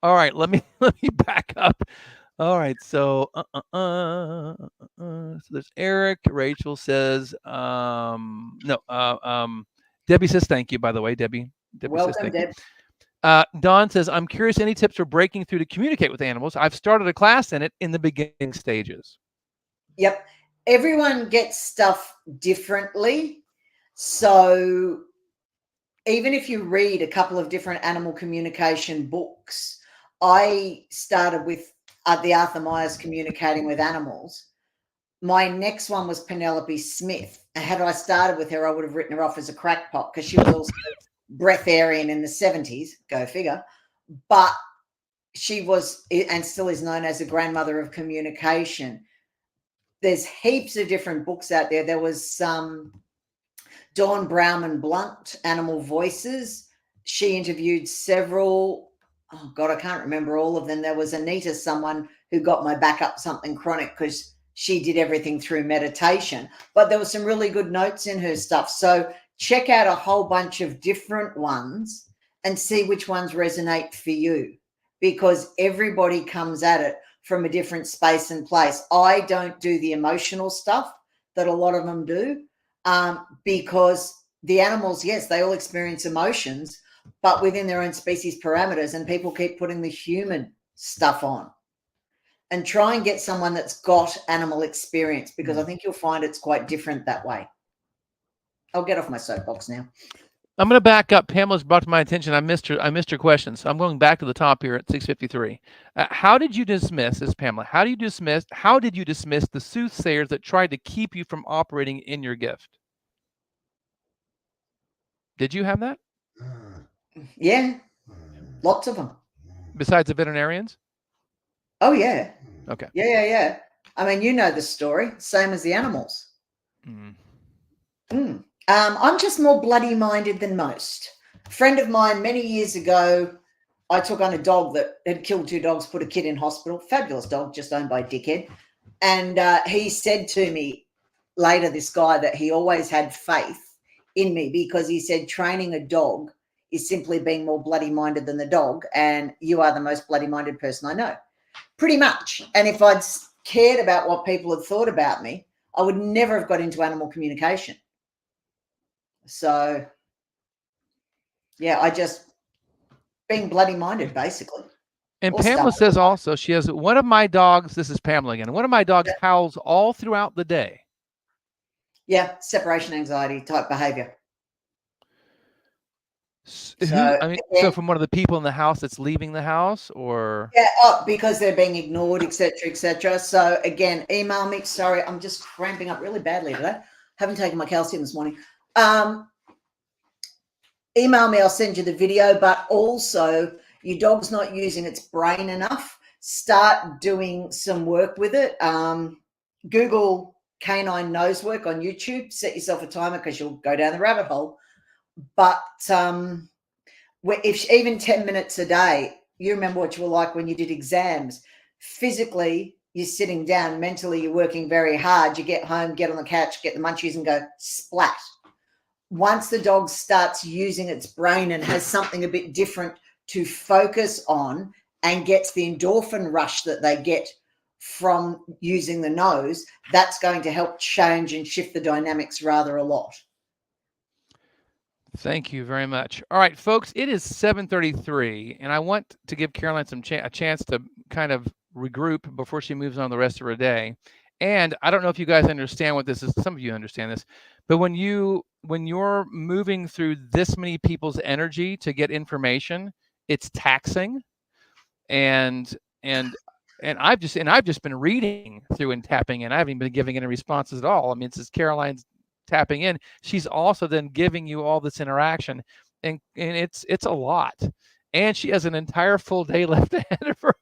right, let me back up. All right, so so there's Eric. Rachel says Debbie says thank you, by the way. Debbie Welcome, says thank Deb. you. Dawn says, I'm curious, any tips for breaking through to communicate with animals? I've started a class in it in the beginning stages. Yep. Everyone gets stuff differently. So even if you read a couple of different animal communication books, I started with the Arthur Myers Communicating with Animals. My next one was Penelope Smith. And had I started with her, I would have written her off as a crackpot because she was also breatharian in the 70s, go figure. But she was, and still is known as a grandmother of communication. there's heaps of different books out there. There was some Dawn Browman Blunt, Animal Voices. She interviewed several, oh God, I can't remember all of them. There was Anita, someone who got my back up something chronic because she did everything through meditation. But there was some really good notes in her stuff. So check out a whole bunch of different ones and see which ones resonate for you, because everybody comes at it from a different space and place. I don't do the emotional stuff that a lot of them do, because the animals, yes, they all experience emotions, but within their own species parameters, and people keep putting the human stuff on. And try and get someone that's got animal experience, because I think you'll find it's quite different that way. I'll get off my soapbox now. I'm going to back up. Pamela's brought to my attention. I missed her question. So I'm going back to the top here at 6:53. How did you dismiss, this is Pamela, how did you dismiss the soothsayers that tried to keep you from operating in your gift? Did you have that? Yeah, lots of them. Besides the veterinarians? Oh, yeah. Okay. Yeah. I mean, you know the story, same as the animals. I'm just more bloody-minded than most. A friend of mine many years ago, I took on a dog that had killed 2 dogs, put a kid in hospital. Fabulous dog, just owned by a dickhead. And he said to me later, this guy, that he always had faith in me, because he said training a dog is simply being more bloody-minded than the dog, and you are the most bloody-minded person I know. Pretty much. And if I'd cared about what people had thought about me, I would never have got into animal communication. So, yeah, I just being bloody-minded, basically. And Pamela says also, she has one of my dogs, this is Pamela again, one of my dogs howls all throughout the day. Yeah, separation anxiety type behavior. So from one of the people in the house that's leaving the house, or? Yeah, because they're being ignored, etc., etc. So again, email me. Sorry, I'm just cramping up really badly today. Haven't taken my calcium this morning. Email me, I'll send you the video. But also, your dog's not using its brain enough. Start doing some work with it. Google canine nose work on YouTube. Set yourself a timer, because you'll go down the rabbit hole. But if even 10 minutes a day, you remember what you were like when you did exams. Physically, you're sitting down. Mentally, you're working very hard. You get home, get on the couch, get the munchies and go splat. Once the dog starts using its brain and has something a bit different to focus on and gets the endorphin rush that they get from using the nose, that's going to help change and shift the dynamics rather a lot. Thank you very much. All right, folks, it is 7:33, and I want to give Caroline a chance to kind of regroup before she moves on the rest of her day. And I don't know if you guys understand what this is. Some of you understand this, but when you're moving through this many people's energy to get information, it's taxing. And I've just been reading through and tapping, and I haven't even been giving any responses at all. I mean, it's Caroline's tapping in. She's also then giving you all this interaction, and it's a lot. And she has an entire full day left ahead of her.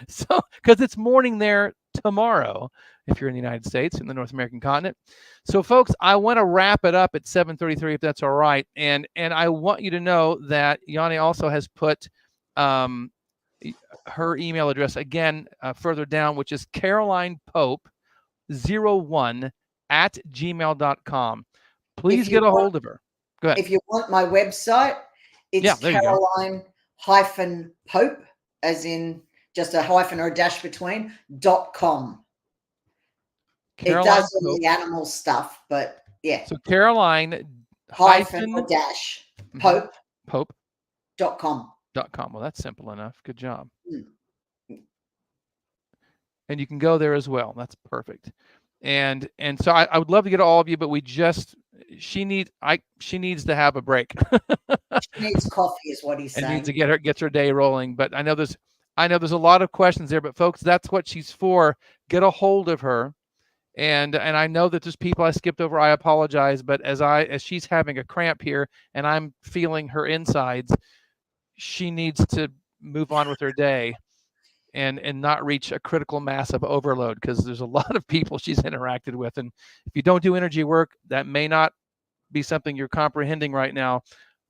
So, because it's morning there tomorrow, if you're in the United States, in the North American continent. So, folks, I want to wrap it up at 7:33, if that's all right. And I want you to know that Yanni also has put her email address again further down, which is carolinepope01@gmail.com. Please get a hold of her. Go ahead. If you want my website, it's Caroline-Pope, as in just a hyphen or a dash between, .com. Caroline, it does all the animal stuff, but yeah. So Caroline hyphen or dash Pope.com. Well, that's simple enough. Good job. And you can go there as well. That's perfect. And so I would love to get all of you, but she needs to have a break. She needs coffee, is what he's saying. And needs to get her day rolling. But I know there's a lot of questions there, but folks, that's what she's for. Get a hold of her. And I know that there's people I skipped over. I apologize, but as she's having a cramp here and I'm feeling her insides, she needs to move on with her day. and not reach a critical mass of overload, because there's a lot of people she's interacted with. And if you don't do energy work, that may not be something you're comprehending right now,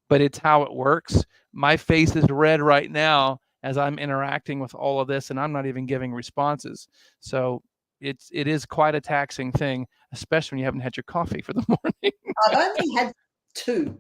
but it's how it works. My face is red right now as I'm interacting with all of this, and I'm not even giving responses. So it is quite a taxing thing, especially when you haven't had your coffee for the morning. I've only had 2.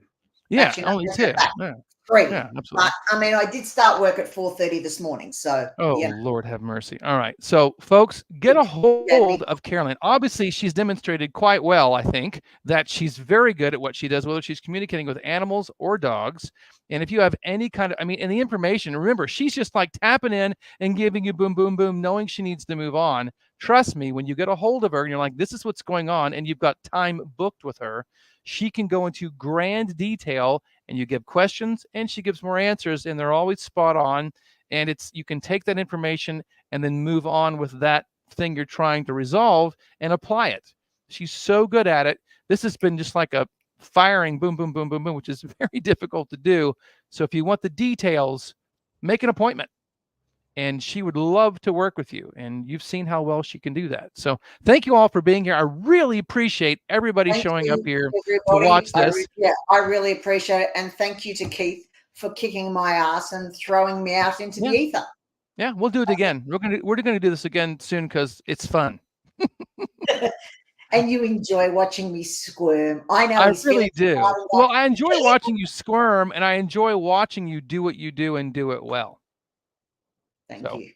Yeah, Actually, no, only take 2. that back. Yeah, 3. yeah, absolutely. But I mean, I did start work at 4:30 this morning, so Oh, you know. Lord have mercy. All right. So, folks, get a hold of Caroline. Obviously, she's demonstrated quite well, I think, that she's very good at what she does, whether she's communicating with animals or dogs. And if you have any kind of, and the information, remember, she's just like tapping in and giving you boom, boom, boom, knowing she needs to move on. Trust me, when you get a hold of her and you're like, this is what's going on, and you've got time booked with her, she can go into grand detail, and you give questions and she gives more answers, and they're always spot on. And you can take that information and then move on with that thing you're trying to resolve and apply it. She's so good at it. This has been just like a firing boom, boom, boom, boom, boom, which is very difficult to do. So if you want the details, make an appointment. And she would love to work with you. And you've seen how well she can do that. So thank you all for being here. I really appreciate everybody showing up here to watch this. I really appreciate it. And thank you to Keith for kicking my ass and throwing me out into the ether. Yeah, we'll do it again. We're gonna do this again soon because it's fun. And you enjoy watching me squirm. I know. I really do. Well, I enjoy watching you squirm, and I enjoy watching you do what you do and do it well. Thank you.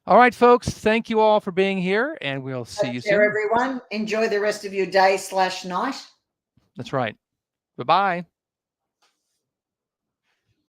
All right, folks. Thank you all for being here, and we'll see you soon. Everyone, enjoy the rest of your day/night. That's right. Bye-bye.